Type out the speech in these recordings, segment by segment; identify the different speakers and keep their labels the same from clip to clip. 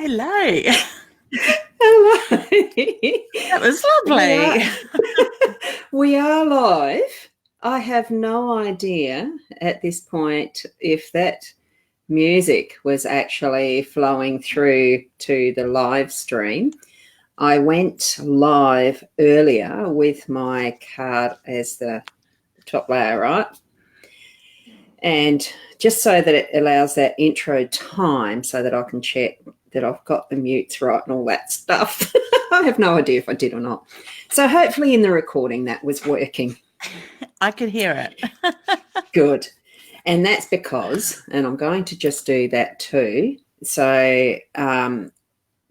Speaker 1: Hello.
Speaker 2: Hello.
Speaker 1: That was lovely.
Speaker 2: We are live. I have no idea at this point if that music was actually flowing through to the live stream. I went live earlier with my card as the top layer, right? And just so that it allows that intro time so that I can check that I've got the mutes right and all that stuff. I have no idea if I did or not. So hopefully in the recording that was working.
Speaker 1: I could hear it.
Speaker 2: Good. And that's because, and I'm going to just do that too. So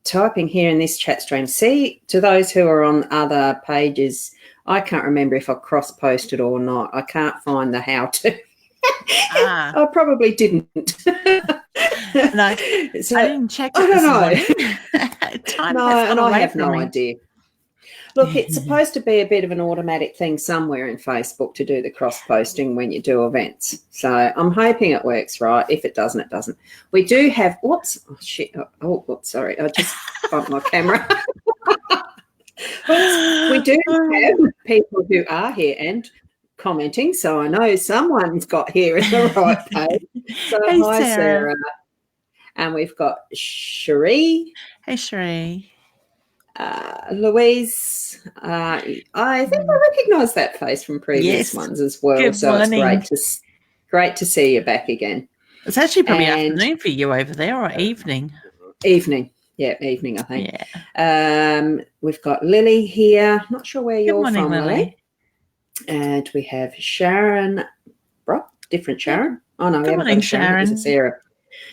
Speaker 2: typing here in this chat stream, see, to those who are on other pages, I can't remember if I cross-posted or not. I can't find the how-to. I probably didn't.
Speaker 1: No, so, I didn't check.
Speaker 2: I don't know. No, I have no idea. Look, it's supposed to be a bit of an automatic thing somewhere in Facebook to do the cross-posting when you do events. So I'm hoping it works right. If it doesn't, it doesn't. We do have, whoops, oh, shit. Oh, whoops, sorry. I just bumped my camera. We do have people who are here and commenting, so I know someone's got here in the right page. So
Speaker 1: hey,
Speaker 2: hi, Sarah. And we've got Cherie.
Speaker 1: Hey, Cherie.
Speaker 2: Louise. I think I recognise that face from previous ones as well.
Speaker 1: Good morning.
Speaker 2: It's great to see you back again.
Speaker 1: It's actually probably afternoon for you over there, or evening.
Speaker 2: Evening. Yeah, evening, I think. Yeah. We've got Lily here. Not sure where you're from, Lily. And we have Sharon. Different Sharon. Oh, no,
Speaker 1: Good morning, Sharon.
Speaker 2: Sarah.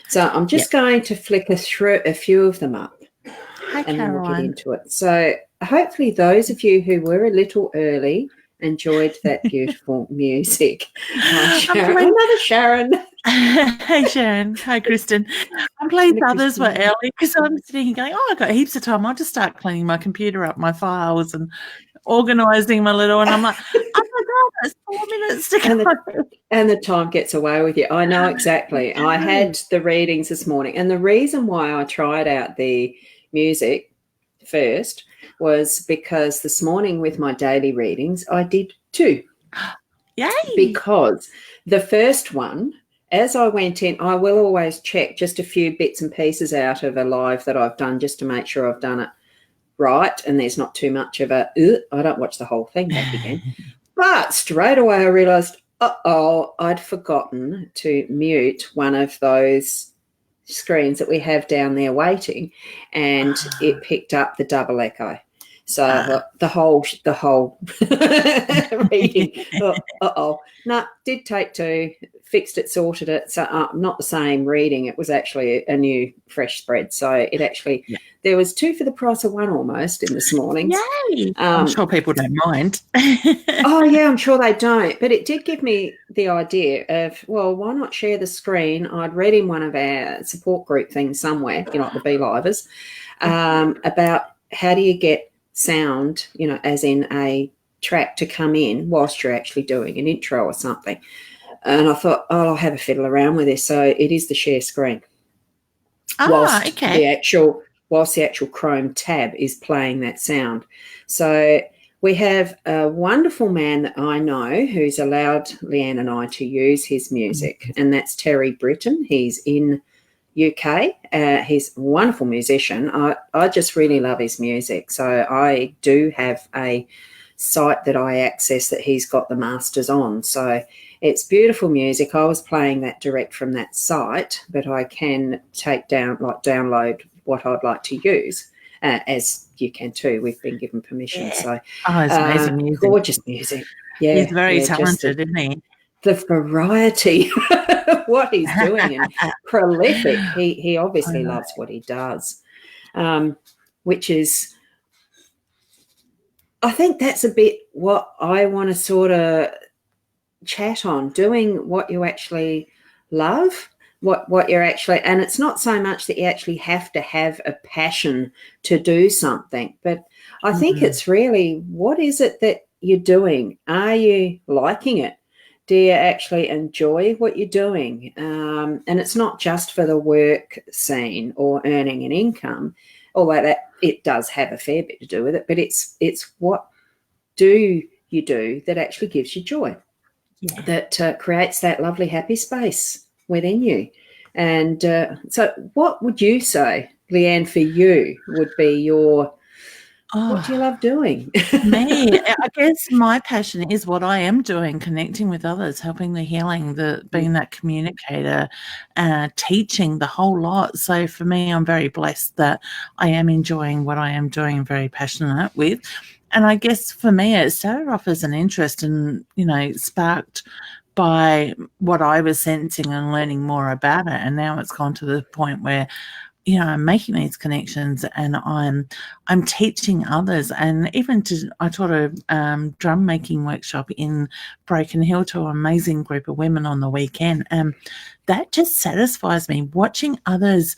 Speaker 2: So I'm just going to flicker through a few of them up.
Speaker 1: Hi,
Speaker 2: and
Speaker 1: Caroline.
Speaker 2: Then we'll get into it. So hopefully those of you who were a little early enjoyed that beautiful music. Hi, Sharon. Another Sharon.
Speaker 1: Hey, Sharon. Hi, Kristen. I'm pleased others were early because I'm sitting here going, I've got heaps of time. I'll just start cleaning my computer up, my files, and organising my little, and I'm like, oh my God, that's 4 minutes to go.
Speaker 2: And the time gets away with you. I know exactly. I had the readings this morning, and the reason why I tried out the music first was because this morning with my daily readings, I did 2.
Speaker 1: Yay!
Speaker 2: Because the first one, as I went in, I will always check just a few bits and pieces out of a live that I've done just to make sure I've done it right and there's not too much of a I don't watch the whole thing back again. But straight away I realised, I'd forgotten to mute one of those screens that we have down there waiting, and it picked up the double echo. So the whole reading, no, did take 2, fixed it, sorted it. So not the same reading. It was actually a new fresh spread. So it actually, there was 2 for the price of 1 almost in this morning.
Speaker 1: Yay! I'm sure people don't mind.
Speaker 2: Oh, yeah, I'm sure they don't. But it did give me the idea of, well, why not share the screen? I'd read in one of our support group things somewhere, like the B-Livers, about how do you get sound, as in a track to come in whilst you're actually doing an intro or something. And I thought, I'll have a fiddle around with this. So it is the share screen. Whilst the actual Chrome tab is playing that sound. So we have a wonderful man that I know who's allowed Leanne and I to use his music, and that's Terry Britton. He's in UK. He's a wonderful musician. I just really love his music. So I do have a site that I access that he's got the masters on. So it's beautiful music. I was playing that direct from that site, but I can download what I'd like to use, as you can too. We've been given permission. So
Speaker 1: it's amazing music.
Speaker 2: Gorgeous music. Yeah,
Speaker 1: he's very talented, isn't he?
Speaker 2: The variety what he's doing, and prolific. He obviously loves what he does, which is, I think that's a bit what I want to sort of chat on, doing what you actually love, what you're actually, and it's not so much that you actually have to have a passion to do something, but I think it's really, what is it that you're doing? Are you liking it? do you actually enjoy what you're doing? And it's not just for the work scene or earning an income, although that it does have a fair bit to do with it, but it's what do you do that actually gives you joy, that creates that lovely happy space within you. And so what would you say, Leanne, for you would be your what do you love doing?
Speaker 1: Me, I guess my passion is what I am doing, connecting with others, helping the healing, being that communicator, teaching, the whole lot. So for me, I'm very blessed that I am enjoying what I am doing, very passionate with. And I guess for me, it started off as an interest and, sparked by what I was sensing and learning more about it. And now it's gone to the point where I'm making these connections and I'm teaching others. And even I taught a drum making workshop in Broken Hill to an amazing group of women on the weekend. That just satisfies me, watching others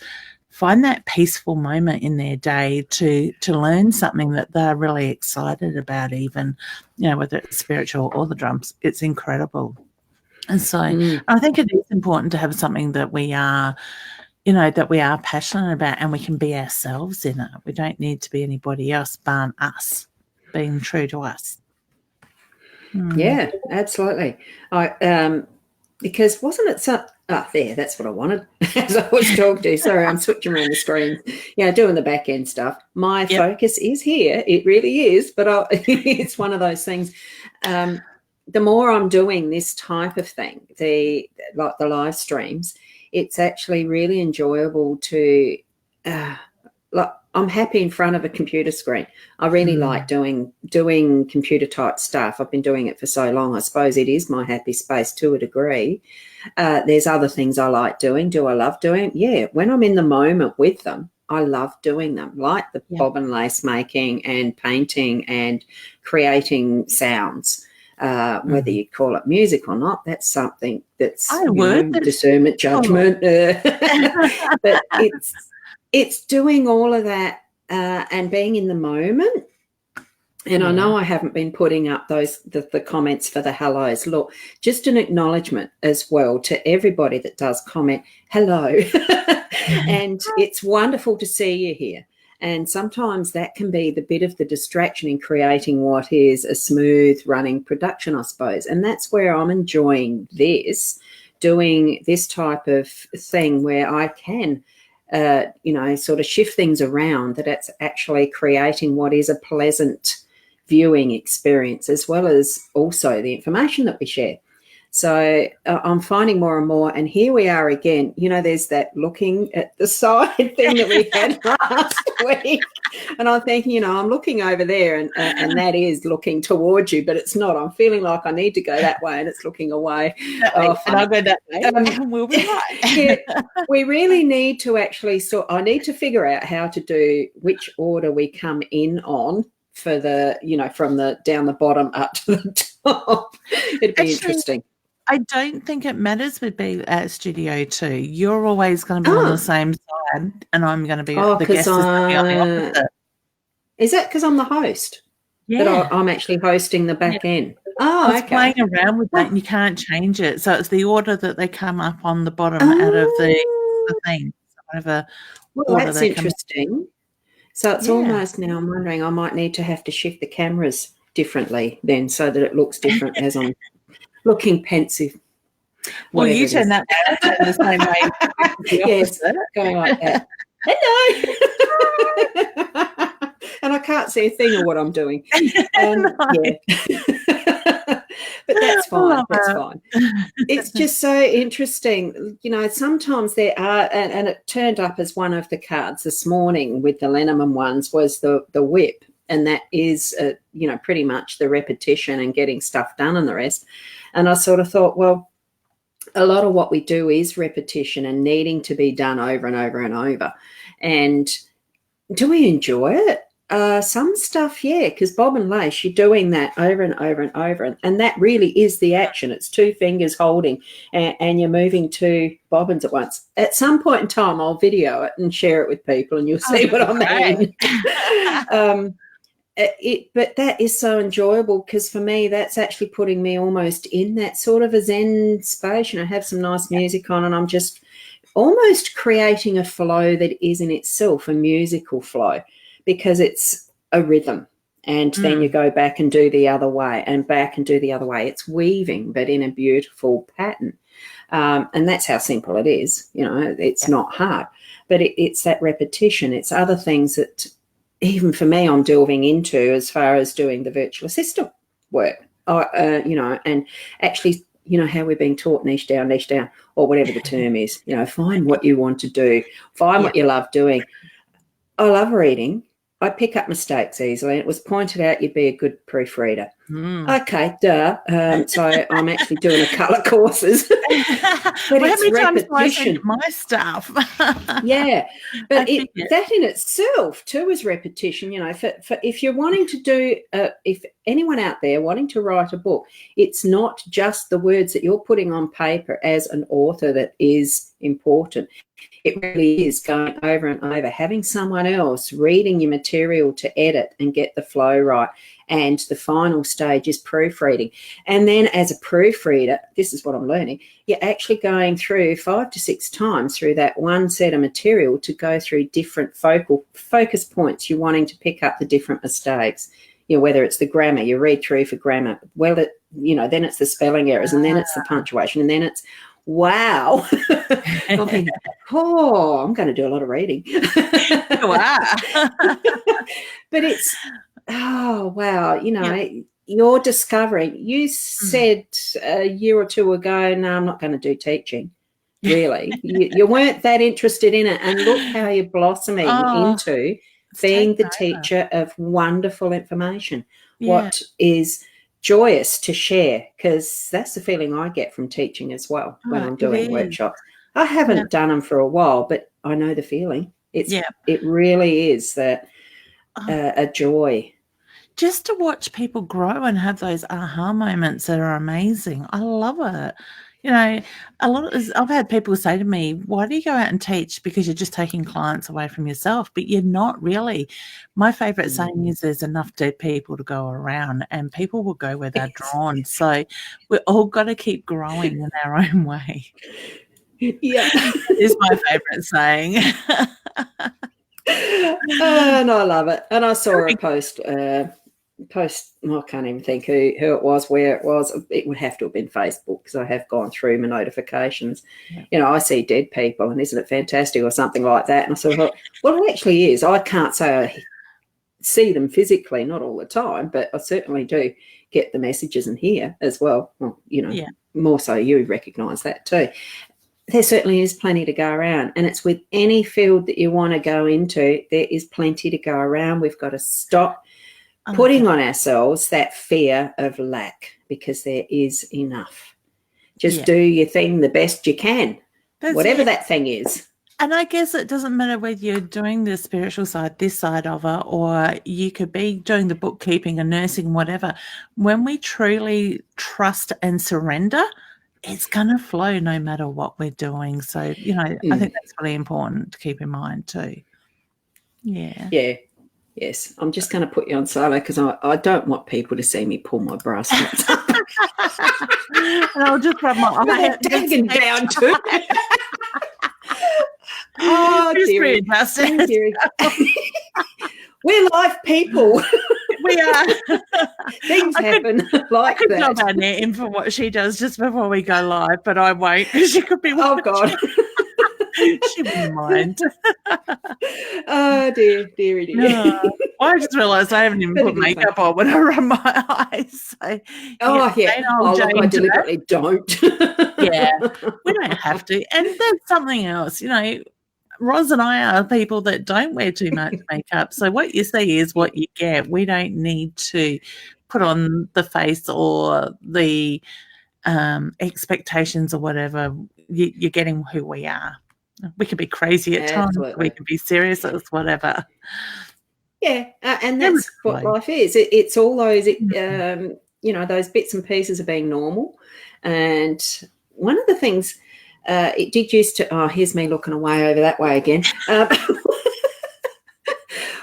Speaker 1: find that peaceful moment in their day to learn something that they're really excited about, even, whether it's spiritual or the drums. It's incredible. And so I think it is important to have something that we are that we are passionate about and we can be ourselves in it. We don't need to be anybody else but us, being true to us.
Speaker 2: Yeah, absolutely. Because wasn't it there, that's what I wanted as I was talking to. Sorry, I'm switching around the screen. Doing the back end stuff. My focus is here. It really is, but it's one of those things. The more I'm doing this type of thing, like the live streams, it's actually really enjoyable to I'm happy in front of a computer screen. I really like doing computer type stuff. I've been doing it for so long. I suppose it is my happy space to a degree. There's other things I like doing. Do I love doing? Yeah. When I'm in the moment with them, I love doing them, like the bobbin lace making and painting and creating sounds. Whether you call it music or not, that's something that's discernment, judgment. But it's doing all of that and being in the moment. And I know I haven't been putting up the comments for the hellos. Look, just an acknowledgement as well to everybody that does comment, hello. And it's wonderful to see you here. And sometimes that can be the bit of the distraction in creating what is a smooth running production, I suppose. And that's where I'm enjoying doing this type of thing where I can, sort of shift things around, that it's actually creating what is a pleasant viewing experience, as well as also the information that we share. So I'm finding more and more, and here we are again. There's that looking at the side thing that we had last week, and I'm thinking, I'm looking over there, and that is looking towards you, but it's not. I'm feeling like I need to go that way, and it's looking away.
Speaker 1: And I'll go that way, and we'll be right.
Speaker 2: We really need to actually. So I need to figure out how to do which order we come in on for the, from the down the bottom up to the top. It'd be interesting.
Speaker 1: I don't think it matters with Be at Studio 2. You're always going to be on the same side, and I'm going to be the guest is going to be on the opposite.
Speaker 2: Is that because I'm the host?
Speaker 1: Yeah.
Speaker 2: But I'm actually hosting the back end.
Speaker 1: I was playing around with that, and you can't change it. So it's the order that they come up on the bottom out of the thing. So whatever order
Speaker 2: that's interesting. So it's almost now I'm wondering I might need to have to shift the cameras differently then, so that it looks different as I'm looking pensive.
Speaker 1: Well, you turn that the same way.
Speaker 2: Yes, going like that. Hello. And I can't see a thing of what I'm doing. But that's fine. That's fine. It's just so interesting. Sometimes there are, and it turned up as one of the cards this morning with the Lenormand ones, was the whip. And that is, pretty much the repetition and getting stuff done and the rest. And I sort of thought, well, a lot of what we do is repetition and needing to be done over and over and over. And do we enjoy it? Some stuff, yeah, because bobbin lace, you're doing that over and over and over. And that really is the action. It's two fingers holding and you're moving two bobbins at once. At some point in time, I'll video it and share it with people and you'll see what I mean. but that is so enjoyable, because for me, that's actually putting me almost in that sort of a Zen space. Have some nice music on, and I'm just almost creating a flow that is in itself a musical flow, because it's a rhythm. And then you go back and do the other way, and back and do the other way. It's weaving, but in a beautiful pattern. And that's how simple it is. It's not hard, but it's that repetition. It's other things that even for me I'm delving into, as far as doing the virtual assistant work, and actually, how we're being taught niche down, or whatever the term is. Find what you want to do, find what you love doing. I love reading. I pick up mistakes easily. It was pointed out you'd be a good proofreader. Okay, duh. So I'm actually doing a couple of courses. But it's repetition.
Speaker 1: My stuff.
Speaker 2: Yeah, but that in itself too is repetition. For if you're wanting to do, if anyone out there wanting to write a book, it's not just the words that you're putting on paper as an author that is important. It really is going over and over, having someone else reading your material to edit and get the flow right. And the final stage is proofreading. And then as a proofreader, this is what I'm learning, you're actually going through 5 to 6 times through that one set of material to go through different focus points. You're wanting to pick up the different mistakes. Whether it's the grammar, you read through for grammar. Well, then it's the spelling errors, and then it's the punctuation, and then it's, wow. I'm thinking, I'm going to do a lot of reading.
Speaker 1: Wow.
Speaker 2: But it's, wow, you're discovering. You said a year or two ago, no, I'm not going to do teaching. Really. you weren't that interested in it. And look how you're blossoming into being the teacher of wonderful information. What is joyous to share, because that's the feeling I get from teaching as well when I'm doing workshops. I haven't done them for a while, but I know the feeling. It really is that a joy.
Speaker 1: Just to watch people grow and have those aha moments that are amazing. I love it. I've had people say to me, why do you go out and teach? Because you're just taking clients away from yourself, but you're not really. My favorite saying is there's enough dead people to go around, and people will go where they're drawn. So we're all got to keep growing in our own way.
Speaker 2: Yeah.
Speaker 1: Is my favorite saying.
Speaker 2: And I love it. And I saw a post, I can't even think who it was, where it was. It would have to have been Facebook, because I have gone through my notifications. I see dead people, and isn't it fantastic, or something like that. And I sort of thought, well, it actually is. I can't say I see them physically, not all the time, but I certainly do get the messages and hear as well. Well, more so you recognise that too. There certainly is plenty to go around, and it's with any field that you want to go into, there is plenty to go around. We've got to stop putting on ourselves that fear of lack, because there is enough. Just do your thing the best you can, whatever that thing is.
Speaker 1: And I guess it doesn't matter whether you're doing the spiritual side, this side of it, or you could be doing the bookkeeping and nursing, whatever. When we truly trust and surrender, it's going to flow no matter what we're doing. So, I think that's really important to keep in mind too. Yeah.
Speaker 2: Yeah. Yes. I'm just going to put you on silent, because I don't want people to see me pull my brass nuts up.
Speaker 1: And I'll just rub my eye
Speaker 2: taken down too. Oh, dearie. We're live people.
Speaker 1: We are.
Speaker 2: Things happen like
Speaker 1: that. I could
Speaker 2: that.
Speaker 1: log Annette in for what she does just before we go live, but I won't, because she could be watching.
Speaker 2: Oh, God.
Speaker 1: She wouldn't mind.
Speaker 2: Oh, dearie.
Speaker 1: No. I just realised I haven't even put makeup on when I rub my eyes. So,
Speaker 2: I deliberately don't.
Speaker 1: Yeah, we don't have to. And that's something else. Ros and I are people that don't wear too much makeup. So what you see is what you get. We don't need to put on the face or the expectations or whatever. You're getting who we are. We can be crazy at times. We can be serious. It's whatever.
Speaker 2: Yeah, and that's what life is. It's all those, those bits and pieces of being normal. And one of the things, it did used to, here's me looking away over that way again.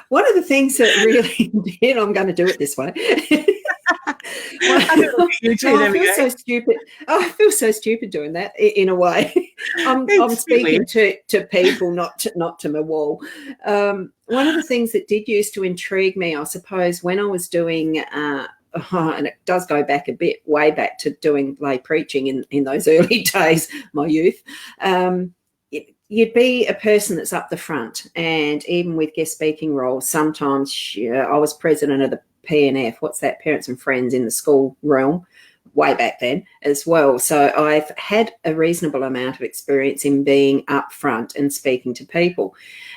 Speaker 2: One of the things that really did, I'm going to do it this way. I feel so stupid. Oh, I feel so stupid doing that in a way. I'm speaking to people, not to my wall. One of the things that did used to intrigue me, I suppose, when I was doing, and it does go back a bit, way back to doing lay preaching in those early days, my youth. You'd be a person that's up the front, and even with guest speaking roles, sometimes I was president of the PNF, what's that, Parents and Friends in the School realm, way back then as well. So I've had a reasonable amount of experience in being up front and speaking to people.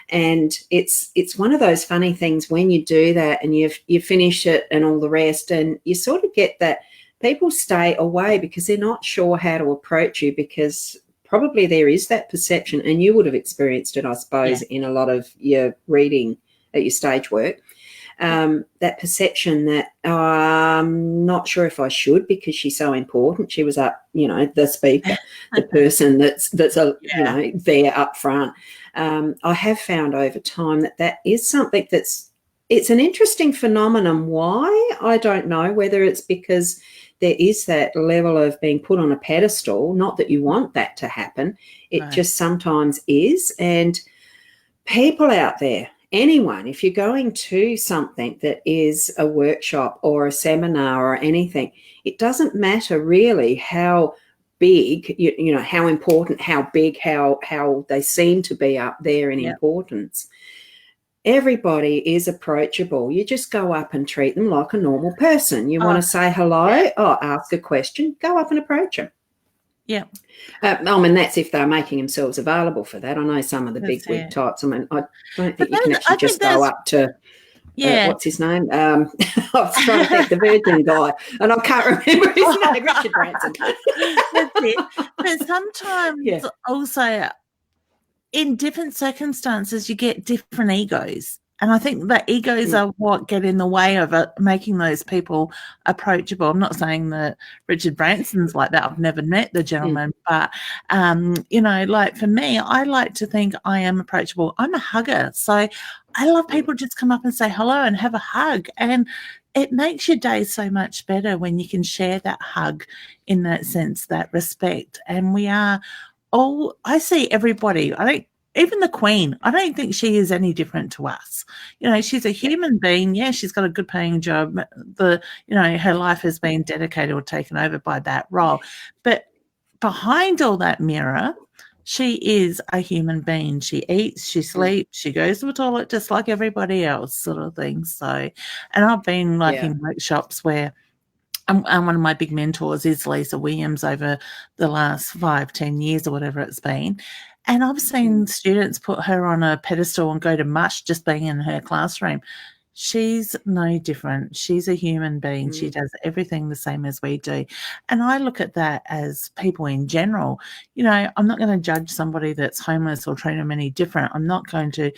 Speaker 2: And it's one of those funny things when you do that and you finish it and all the rest, and you sort of get that people stay away because they're not sure how to approach you, because probably there is that perception, and you would have experienced it, I suppose, in a lot of your reading at your stage work, that perception that I'm not sure if I should because she's so important. She was up, the speaker, the person that's there up front. I have found over time that is something it's an interesting phenomenon. Why? I don't know, whether it's because there is that level of being put on a pedestal, not that you want that to happen. It just sometimes is. And people out there, anyone, if you're going to something that is a workshop or a seminar or anything, it doesn't matter really how big, how important, how big, how they seem to be up there in importance. Everybody is approachable. You just go up and treat them like a normal person. You want to say hello, ask a question, go up and approach them.
Speaker 1: Yeah.
Speaker 2: That's if they're making themselves available for that. I know some of the big wig types. I don't think you can actually just go up to, what's his name? I was trying to think, the Virgin guy, and I can't remember his name, Richard Branson.
Speaker 1: That's it. But sometimes also in different circumstances, you get different egos. And I think that egos are what get in the way of making those people approachable. I'm not saying that Richard Branson's like that. I've never met the gentleman. But, like for me, I like to think I am approachable. I'm a hugger. So I love people just come up and say hello and have a hug. And it makes your day so much better when you can share that hug in that sense, that respect. And we are I see everybody. Even the Queen, I don't think she is any different to us. She's a human being. Yeah, she's got a good paying job. Her life has been dedicated or taken over by that role. But behind all that mirror, she is a human being. She eats, she sleeps, she goes to the toilet just like everybody else, sort of thing. So, and I've been in workshops where and one of my big mentors is Lisa Williams over the last 5-10 years or whatever it's been. And I've seen students put her on a pedestal and go to mush just being in her classroom. She's no different. She's a human being. She does everything the same as we do. And I look at that as people in general. I'm not going to judge somebody that's homeless or treat them any different. I'm not going to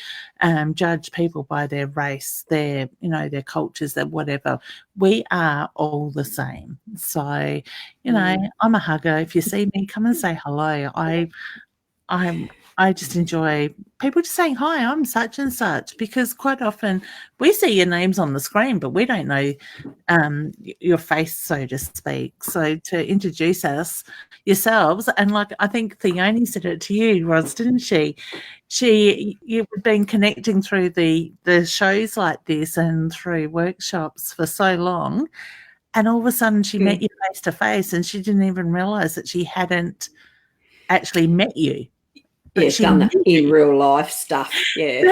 Speaker 1: judge people by their race, their cultures, their whatever. We are all the same. So, I'm a hugger. If you see me, come and say hello. I just enjoy people just saying, hi, I'm such and such, because quite often we see your names on the screen, but we don't know your face, so to speak. So to introduce yourselves, and like I think Theone said it to you, Ros, didn't she? You've been connecting through the shows like this and through workshops for so long, and all of a sudden she met you face to face, and she didn't even realise that she hadn't actually met you.
Speaker 2: But done that in real life stuff. Yeah.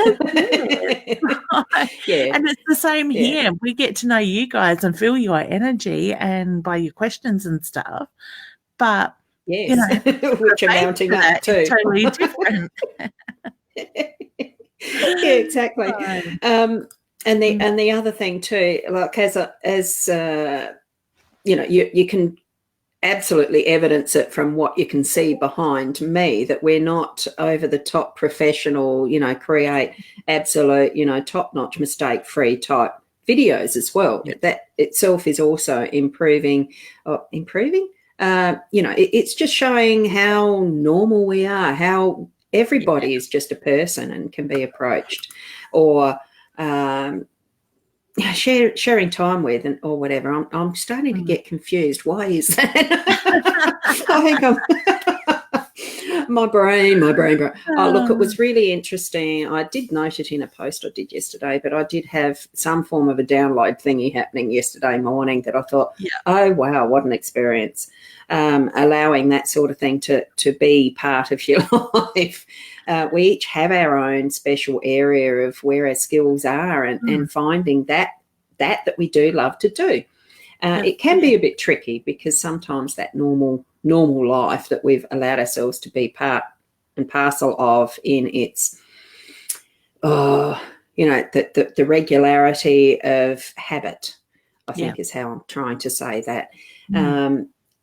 Speaker 1: Yeah. And it's the same here. We get to know you guys and feel your energy and by your questions and stuff. But
Speaker 2: which are mounting up too.
Speaker 1: Totally different.
Speaker 2: Yeah, exactly. And the other thing too, like as you can absolutely evidence it from what you can see behind me, that we're not over the top professional, create absolute, top-notch mistake-free type videos as well. That itself is also improving. It's just showing how normal we are, how everybody is just a person and can be approached. Or sharing time with or whatever. I'm starting to get confused. Why is that? I think my brain. Oh, look, it was really interesting. I did note it in a post I did yesterday, but I did have some form of a download thingy happening yesterday morning that I thought, oh, wow, what an experience. Allowing that sort of thing to be part of your life. We each have our own special area of where our skills are and finding that we do love to do. It can be a bit tricky because sometimes that normal life that we've allowed ourselves to be part and parcel of in its, the regularity of habit, I think is how I'm trying to say that.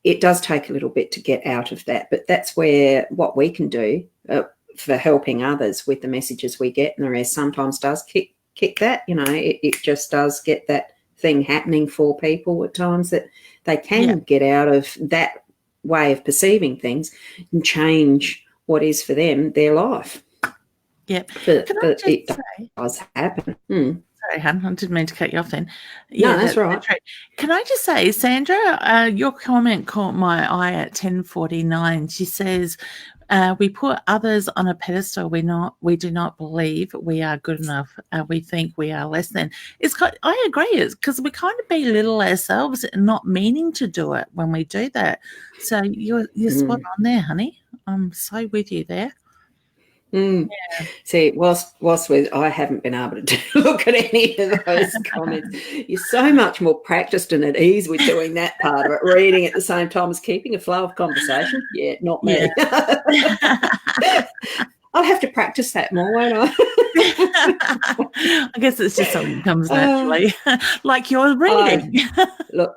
Speaker 2: It does take a little bit to get out of that, but that's where what we can do for helping others with the messages we get, and the rest sometimes does kick that, it just does get that thing happening for people at times that they can get out of that way of perceiving things and change what is for them their life.
Speaker 1: Yep.
Speaker 2: But it does happen.
Speaker 1: Sorry, Han, I didn't mean to cut you off then.
Speaker 2: No, that's right.
Speaker 1: Can I just say, Sandra, your comment caught my eye at 10:49. She says, we put others on a pedestal. We do not believe we are good enough. We think we are less than. I agree. It's because we kind of belittle ourselves and not meaning to do it when we do that. So you're spot on there, honey. I'm so with you there.
Speaker 2: See, whilst I haven't been able to look at any of those comments. You're so much more practiced and at ease with doing that part of it, reading at the same time as keeping a flow of conversation. Yeah, not me. I'll have to practice that more, won't I?
Speaker 1: I guess it's just something that comes naturally, like your reading.
Speaker 2: Look,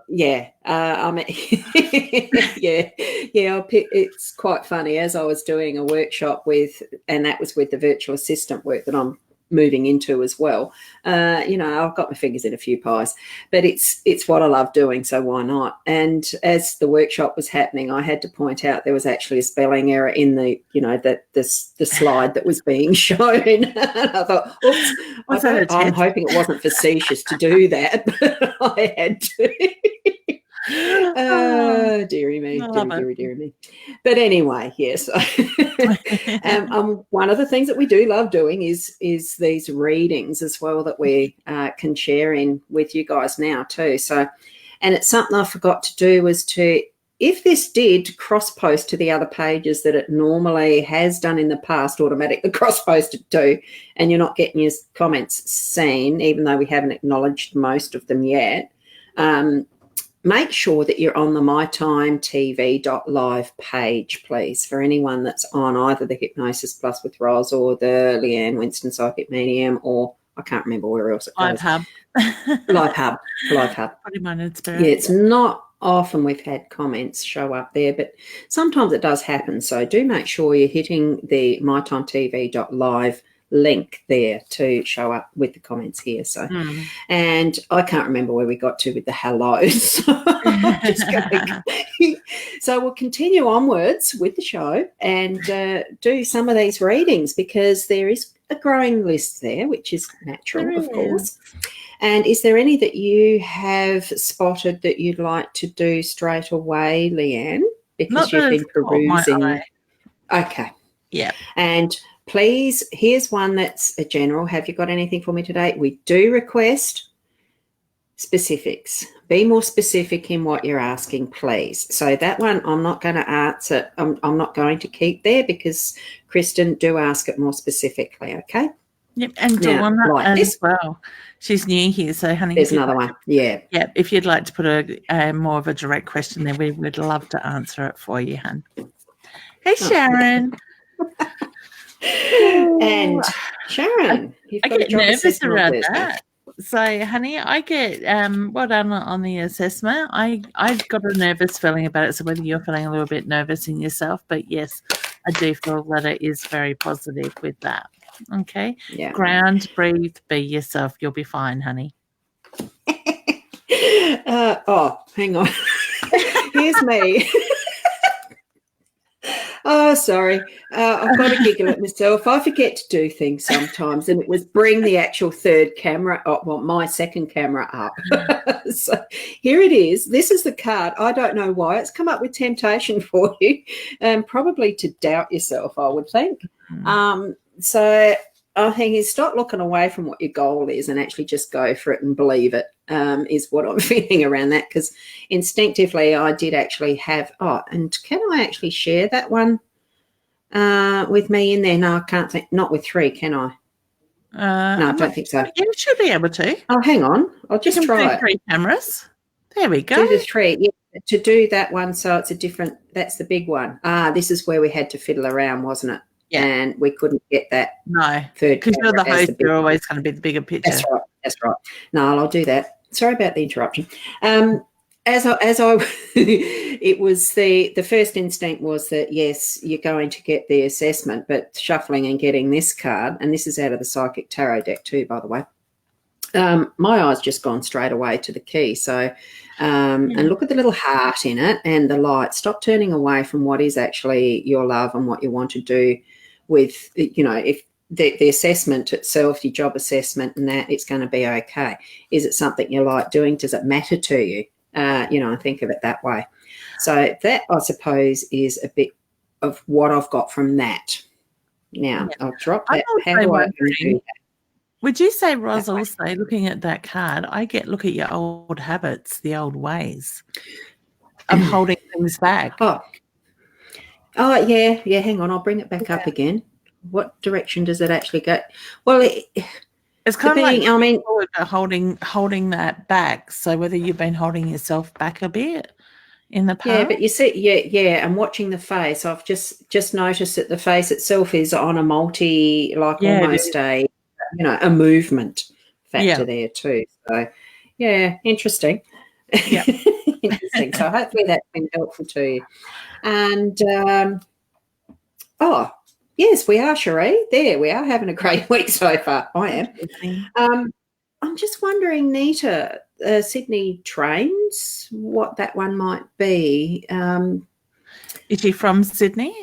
Speaker 2: it's quite funny. As I was doing a workshop and that was with the virtual assistant work that I'm moving into as well. I've got my fingers in a few pies, but it's what I love doing, so why not? And as the workshop was happening, I had to point out there was actually a spelling error in the slide that was being shown. And I thought, oops, I'm hoping it wasn't facetious to do that, but I had to. Dearie me. But anyway, yes. One of the things that we do love doing is these readings as well that we can share in with you guys now too. So, and it's something I forgot to do was to, if this did cross-post to the other pages that it normally has done in the past, automatically cross-posted to, and you're not getting your comments seen, even though we haven't acknowledged most of them yet, make sure that you're on the mytimetv.live page, please, for anyone that's on either the Hypnosis Plus with Ros or the Leanne Winston Psychic Medium, or I can't remember where else it goes. Live Hub. It's not often we've had comments show up there, but sometimes it does happen. So do make sure you're hitting the mytimetv.live link there to show up with the comments here. So, and I can't remember where we got to with the hellos. So we'll continue onwards with the show and do some of these readings because there is a growing list there, which is natural, of course. And is there any that you have spotted that you'd like to do straight away, Leanne? Because you've been perusing. Okay.
Speaker 1: Yeah.
Speaker 2: And please, here's one that's a general. Have you got anything for me today? We do request specifics. Be more specific in what you're asking, please. So that one I'm not going to answer. I'm not going to keep there because Kristen, do ask it more specifically, okay?
Speaker 1: Yep, and Dawn as well. She's new here, so honey.
Speaker 2: There's another one. Yeah.
Speaker 1: Yeah, if you'd like to put a more of a direct question there, we would love to answer it for you, hun. Hey, Sharon.
Speaker 2: And Sharon,
Speaker 1: I get nervous around that. So, honey, I get well done on the assessment. I've got a nervous feeling about it. So whether you're feeling a little bit nervous in yourself, but yes, I do feel that it is very positive with that. Okay.
Speaker 2: Yeah.
Speaker 1: Ground, breathe, be yourself. You'll be fine, honey.
Speaker 2: Hang on. Here's me. Oh, sorry. I've got to giggle at myself. I forget to do things sometimes, and it was bring the actual third camera up, well, my second camera up. So here it is. This is the card. I don't know why. It's come up with temptation for you, and probably to doubt yourself, I would think. So I think is stop looking away from what your goal is and actually just go for it and believe it, is what I'm feeling around that, because instinctively I did actually have, and can I actually share that one with me in there? No, I can't think, not with 3, can I? No, I don't think so.
Speaker 1: You should be able to.
Speaker 2: Oh, hang on. I'll just try it.
Speaker 1: 3 cameras. There we go.
Speaker 2: Do the 3. Yeah, to do that one, so it's a different, that's the big one. This is where we had to fiddle around, wasn't it? Yeah. And we couldn't get that.
Speaker 1: No,
Speaker 2: third
Speaker 1: because you're the host, you're always going to be the bigger picture.
Speaker 2: That's right. No, I'll do that. Sorry about the interruption. It was the first instinct was that, yes, you're going to get the assessment, but shuffling and getting this card, and this is out of the Psychic Tarot deck too, by the way, my eye's just gone straight away to the key. So, and look at the little heart in it and the light. Stop turning away from what is actually your love and what you want to do with, if the assessment itself, your job assessment and that, it's going to be okay. Is it something you like doing? Does it matter to you? Think of it that way. So that, I suppose, is a bit of what I've got from that. Now, I'll drop that. How do I do that?
Speaker 1: Would you say, Ros, also looking at that card, look at your old habits, the old ways of holding things back?
Speaker 2: Oh, yeah. Hang on, I'll bring it back up again. What direction does it actually go? Well,
Speaker 1: it's kind of like holding that back. So whether you've been holding yourself back a bit in the past.
Speaker 2: Yeah, but you see, yeah. I'm watching the face. I've just noticed that the face itself is on a multi, almost a movement factor there too. So, yeah, interesting.
Speaker 1: Yeah,
Speaker 2: interesting. So hopefully that's been helpful to you. And yes, we are, Cherie. There, we are having a great week so far. I am. I'm just wondering, Nita, Sydney Trains, what that one might be.
Speaker 1: Is she from Sydney?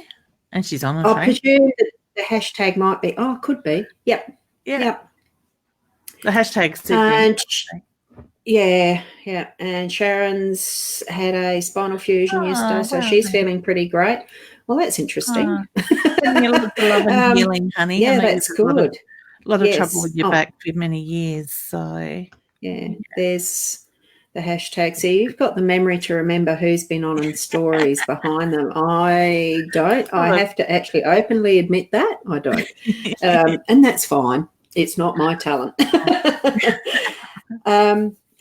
Speaker 1: And she's on a train?
Speaker 2: I presume that the hashtag might be. Oh, could be. Yep.
Speaker 1: Yeah. Yep. The hashtag Sydney.
Speaker 2: And and Sharon's had a spinal fusion yesterday, so she's feeling pretty great. Well, that's interesting.
Speaker 1: You look at love and healing, honey.
Speaker 2: Yeah, that's good.
Speaker 1: A lot of trouble with your back for many years. So
Speaker 2: there's the hashtag. So you've got the memory to remember who's been on and stories behind them. I don't. I have to actually openly admit that I don't, and that's fine. It's not my talent.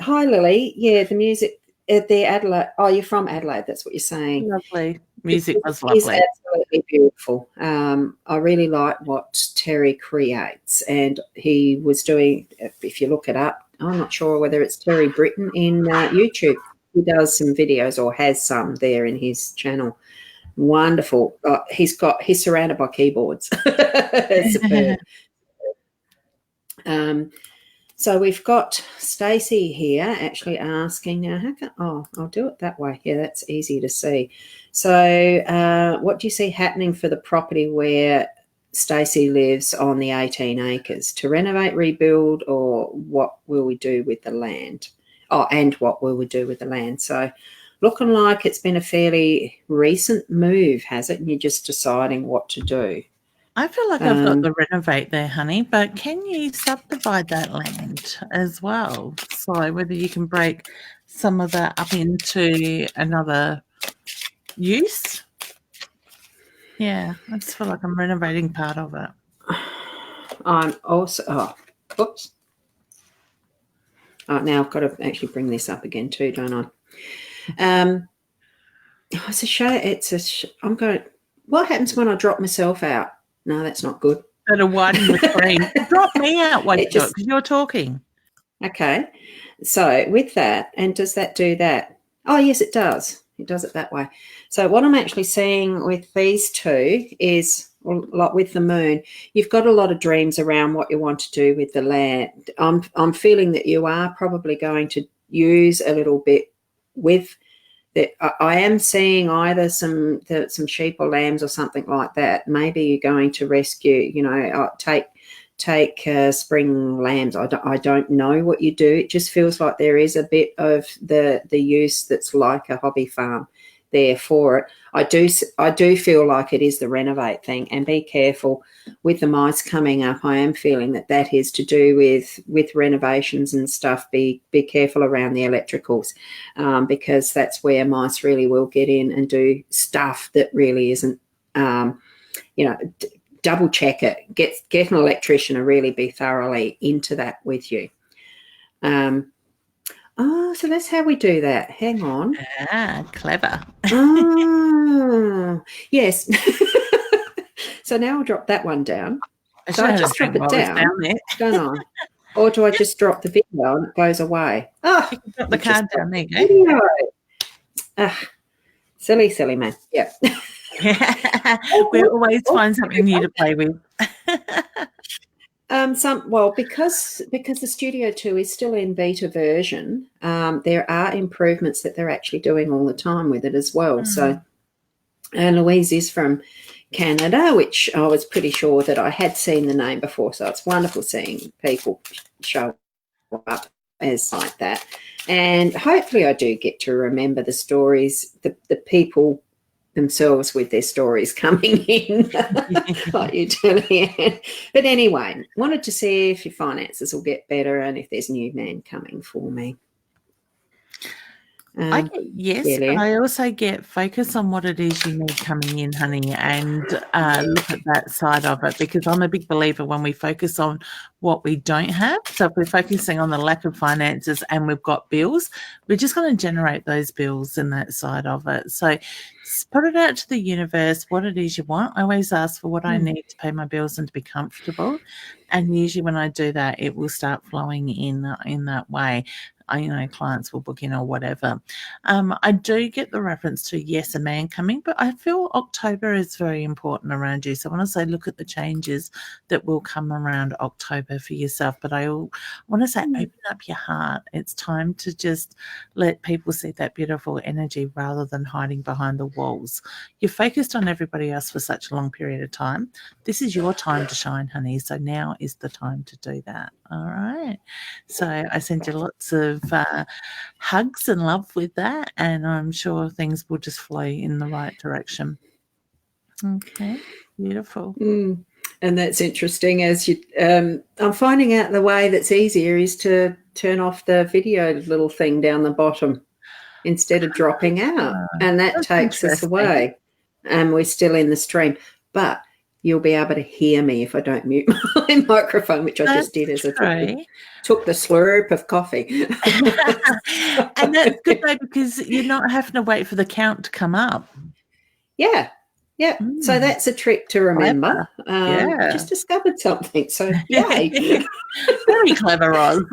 Speaker 2: Hi, Lily. Yeah, the music at the Adelaide. Oh, you're from Adelaide. That's what you're saying.
Speaker 1: Lovely. Music was lovely.
Speaker 2: It's absolutely beautiful. I really like what Terry creates, and he was doing. If you look it up, I'm not sure whether it's Terry Britton in YouTube. He does some videos, or has some there in his channel. Wonderful. He's surrounded by keyboards. Superb. So we've got Stacey here actually asking, I'll do it that way. Yeah, that's easy to see. So what do you see happening for the property where Stacey lives on the 18 acres? To renovate, rebuild, or what will we do with the land? And what will we do with the land? So looking like it's been a fairly recent move, has it? And you're just deciding what to do.
Speaker 1: I feel like I've got the renovate there, honey, but can you subdivide that land as well? So whether you can break some of that up into another use? Yeah, I just feel like I'm renovating part of it.
Speaker 2: I'm also, whoops. Now I've got to actually bring this up again too, don't I? It's a show. I'm going, what happens when I drop myself out? No, that's not good.
Speaker 1: Better widen the screen. Drop me out because you're talking.
Speaker 2: Okay. So with that, and does that do that? Oh, yes, it does. It does it that way. So what I'm actually seeing with these two is, like with the moon, you've got a lot of dreams around what you want to do with the land. I'm feeling that you are probably going to use a little bit with I am seeing either some sheep or lambs or something like that. Maybe you're going to rescue, take spring lambs. I don't know what you do. It just feels like there is a bit of the use that's like a hobby farm there for it. I do feel like it is the renovate thing, and be careful with the mice coming up. I am feeling that is to do with renovations and stuff. Be careful around the electricals, because that's where mice really will get in and do stuff that really isn't, double check it. Get an electrician to really be thoroughly into that with you. So that's how we do that. Hang on.
Speaker 1: Clever.
Speaker 2: Yes. So now I'll drop that one down. So I just drop it down, don't I? Or do I just drop the video and it goes away? Oh,
Speaker 1: you can drop the card down. There you go.
Speaker 2: Silly man. Yeah.
Speaker 1: We always find something new to play with.
Speaker 2: Because the Studio 2 is still in beta version, there are improvements that they're actually doing all the time with it as well. So, and Louise is from Canada, which I was pretty sure that I had seen the name before. So it's wonderful seeing people show up as like that. And hopefully I do get to remember the stories, the people themselves with their stories coming in, like you do, Leanne. But anyway, wanted to see if your finances will get better and if there's a new man coming for me.
Speaker 1: I get yes, but I also get focus on what it is you need coming in, honey, and look at that side of it, because I'm a big believer when we focus on what we don't have. So if we're focusing on the lack of finances and we've got bills, we're just going to generate those bills in that side of it. So put it out to the universe, what it is you want. I always ask for what I need to pay my bills and to be comfortable. And usually when I do that, it will start flowing in that way. Clients will book in or whatever. I do get the reference to, yes, a man coming, but I feel October is very important around you. So when I say look at the changes that will come around October for yourself, but I want to say open up your heart. It's time to just let people see that beautiful energy rather than hiding behind the walls. You're focused on everybody else for such a long period of time. This is your time to shine, honey. So now is the time to do that. All right. So I send you lots of hugs and love with that, and I'm sure things will just flow in the right direction. Okay, beautiful.
Speaker 2: And that's interesting. As you, I'm finding out the way that's easier is to turn off the video little thing down the bottom instead of dropping out, and that takes us away, and we're still in the stream. But you'll be able to hear me if I don't mute my microphone, which I just did as I took the slurp of coffee.
Speaker 1: And that's good though, because you're not having to wait for the count to come up.
Speaker 2: Yeah. So that's a trick to remember. Just discovered something. So yay.
Speaker 1: Very clever, Ros.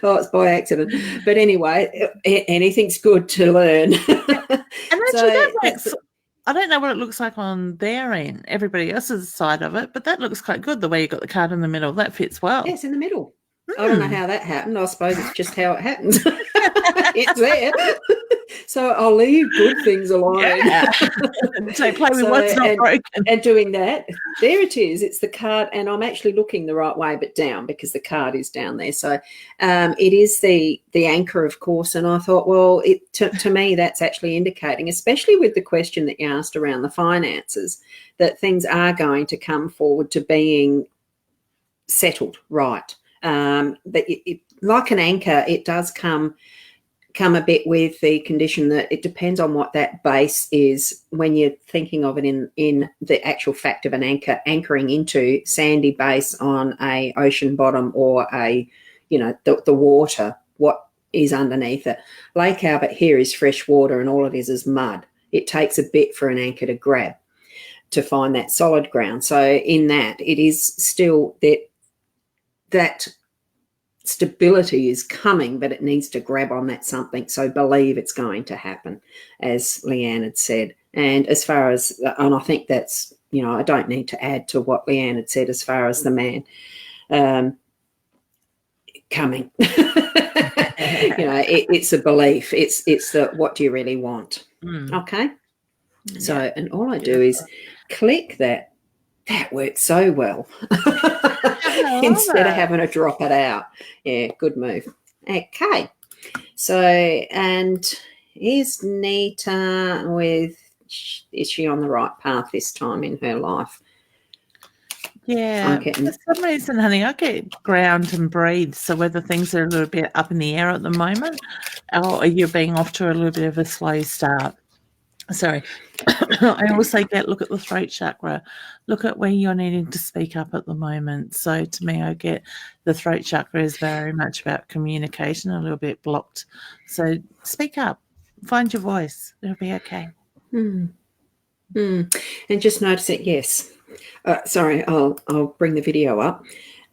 Speaker 2: Oh, it's by accident. But anyway, anything's good to learn.
Speaker 1: And actually I don't know what it looks like on their end, everybody else's side of it, but that looks quite good, the way you got the card in the middle. That fits well.
Speaker 2: Yes, in the middle. I don't know how that happened. I suppose it's just how it happens. It's there. So I'll leave good things alone.
Speaker 1: Yeah. So play with what's not broken.
Speaker 2: And doing that, there it is. It's the card, and I'm actually looking the right way, but down, because the card is down there. So it is the anchor, of course. And I thought, well, to me, that's actually indicating, especially with the question that you asked around the finances, that things are going to come forward to being settled right. But like an anchor, it does come a bit with the condition that it depends on what that base is when you're thinking of it in the actual fact of an anchor, anchoring into sandy base on a ocean bottom or the water, what is underneath it. Lake Albert here is fresh water, and all it is mud. It takes a bit for an anchor to grab to find that solid ground. So in that, it is still that stability is coming, but it needs to grab on that something. So believe it's going to happen, as Leanne had said. And as far as, and I think that's, I don't need to add to what Leanne had said as far as the man. coming. It's a belief. It's the what do you really want? Okay. So, and all I do is click that. That works so well. Instead of having to drop it out. Yeah, good move. Okay. So, and is Nita is she on the right path this time in her life?
Speaker 1: Yeah, for some reason, honey, I get ground and breathe. So whether things are a little bit up in the air at the moment, or you're being off to a little bit of a slow start. Sorry. I also look at the throat chakra. Look at where you're needing to speak up at the moment. So to me, I get the throat chakra is very much about communication, a little bit blocked. So speak up. Find your voice. It'll be okay.
Speaker 2: And just notice it, yes. Sorry, I'll bring the video up.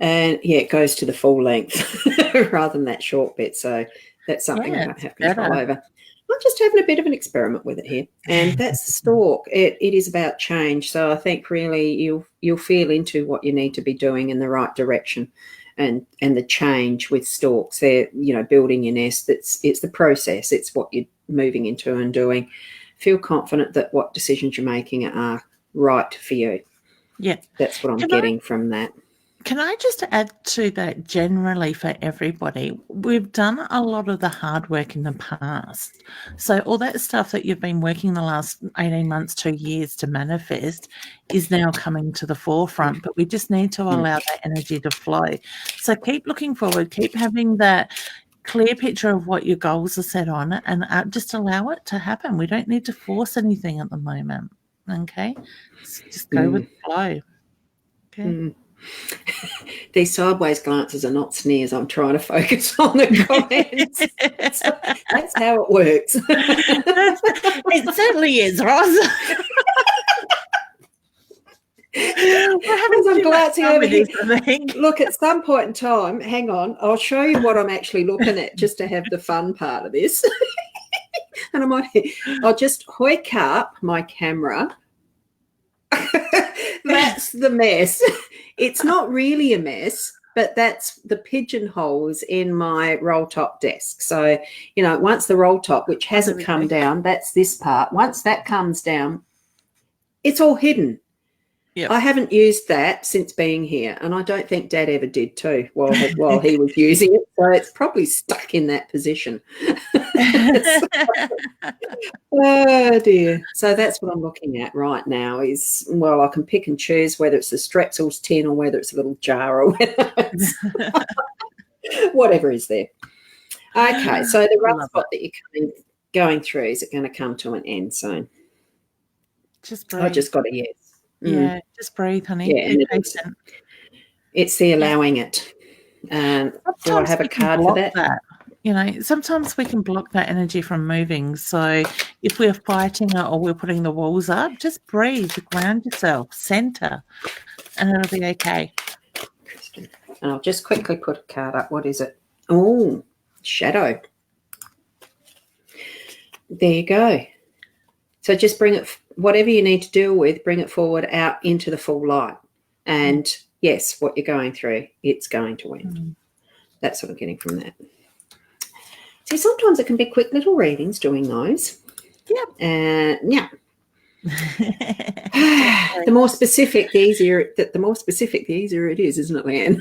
Speaker 2: And, yeah, it goes to the full length rather than that short bit. So that's something I don't have control over. I'm just having a bit of an experiment with it here. And that's the stalk. It is about change. So I think really you'll feel into what you need to be doing in the right direction and the change with stalks. They're, building your nest. It's the process. It's what you're moving into and doing. Feel confident that what decisions you're making are right for you.
Speaker 1: Yeah.
Speaker 2: That's what I'm getting from that.
Speaker 1: Can I just add to that generally for everybody? We've done a lot of the hard work in the past. So all that stuff that you've been working the last 18 months, 2 years to manifest is now coming to the forefront, but we just need to allow that energy to flow. So keep looking forward, keep having that clear picture of what your goals are set on and just allow it to happen. We don't need to force anything at the moment, okay? Just go with the flow, okay?
Speaker 2: These sideways glances are not sneers. I'm trying to focus on the comments. So that's how it works.
Speaker 1: It certainly is, Ros.
Speaker 2: I'm glancing over here. Look, at some point in time, hang on, I'll show you what I'm actually looking at just to have the fun part of this. And I'll just hoik up my camera. That's the mess. It's not really a mess, but that's the pigeonholes in my roll top desk. So, once the roll top, which hasn't come down, that's this part. Once that comes down, it's all hidden. Yep. I haven't used that since being here, and I don't think Dad ever did too while he was using it. So it's probably stuck in that position. Oh dear. So that's what I'm looking at right now is, I can pick and choose whether it's the Strepsils tin or whether it's a little jar or whether it's whatever is there. Okay, so the rough spot that you're going through, is it going to come to an end soon? I just got a yes.
Speaker 1: Yeah, just breathe, honey.
Speaker 2: Yeah, it's the allowing it. Do I have a card for that?
Speaker 1: Sometimes we can block that energy from moving. So if we're fighting it or we're putting the walls up, just breathe, ground yourself, center, and it'll be okay.
Speaker 2: And I'll just quickly put a card up. What is it? Oh, shadow. There you go. So just bring it, whatever you need to deal with, bring it forward out into the full light. And yes, what you're going through, it's going to end. That's what I'm getting from that. See, sometimes it can be quick little readings doing those. Yep. Yeah. The more specific, the easier. The more specific, the easier it is, isn't it, Leanne?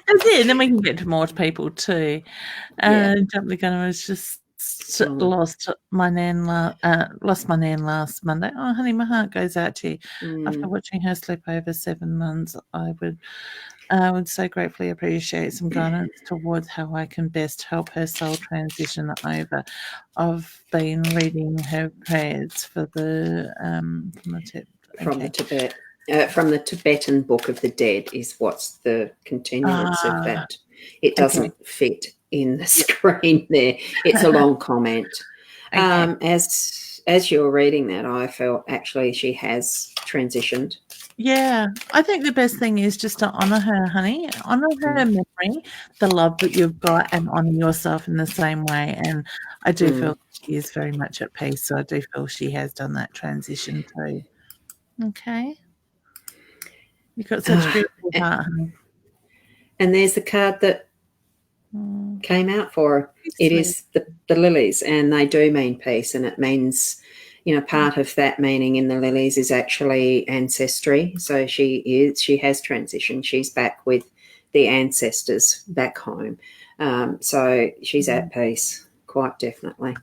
Speaker 1: That's it. And then we can get to more people too. Jumping Gunner was just lost my nan last Monday. Oh, honey, my heart goes out to you. After watching her sleep over 7 months, I would so gratefully appreciate some guidance towards how I can best help her soul transition over. I've been reading her prayers for from
Speaker 2: the Tibetan Book of the Dead is what's the continuance of that. It doesn't fit in the screen there. It's a long comment. As you were reading that, I felt actually she has transitioned.
Speaker 1: Yeah, I think the best thing is just to honour her, honey. Honour her memory, the love that you've got, and honour yourself in the same way. And I do feel she is very much at peace, so I do feel she has done that transition too. Okay. You've got such a beautiful heart, honey.
Speaker 2: And there's the card that came out for her. It is the lilies, and they do mean peace, and it means, part of that meaning in the lilies is actually ancestry. So she has transitioned. She's back with the ancestors back home. So she's at peace, quite definitely.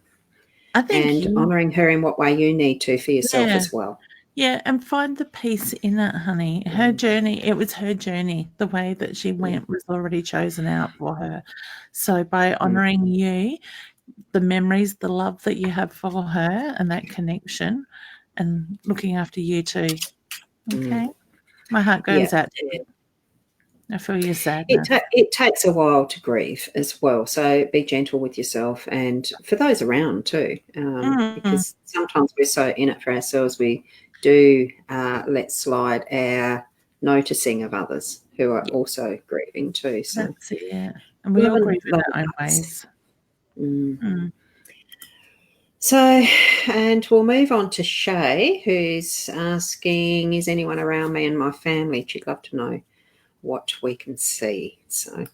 Speaker 1: I think,
Speaker 2: and honouring her in what way you need to for yourself as well.
Speaker 1: Yeah, and find the peace in it, honey. Her journey, it was her journey. The way that she went was already chosen out for her. So by honouring you, the memories, the love that you have for her and that connection, and looking after you too. Okay? My heart goes out to you. I feel your sadness.
Speaker 2: It takes a while to grieve as well, so be gentle with yourself and for those around too, because sometimes we're so in it for ourselves, we do let slide our noticing of others who are also grieving too. So
Speaker 1: that's it, yeah. And we all grieve in our own ways.
Speaker 2: So, and we'll move on to Shay, who's asking, is anyone around me and my family? She'd love to know what we can see. So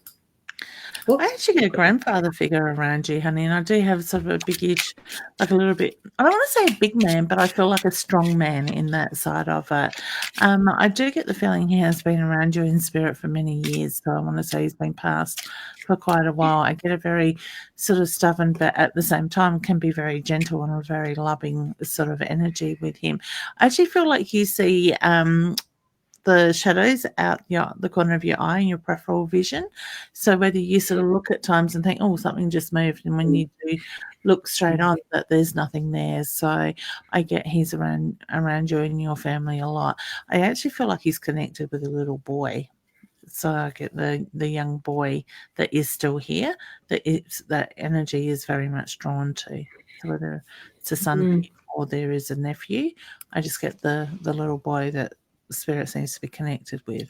Speaker 1: I actually get a grandfather figure around you, honey, and I do have sort of a biggish, like a little bit, I don't want to say a big man, but I feel like a strong man in that side of it. I do get the feeling he has been around you in spirit for many years, so I want to say he's been passed for quite a while. I get a very sort of stubborn, but at the same time can be very gentle and a very loving sort of energy with him. I actually feel like you see the shadows out the corner of your eye and your peripheral vision. So whether you sort of look at times and think, oh, something just moved, and when you do look straight on, that there's nothing there. So I get he's around you and your family a lot. I actually feel like he's connected with a little boy. So I get the young boy that is still here, that energy is very much drawn to. So whether it's a son or there is a nephew, I just get the little boy that spirit seems to be connected with.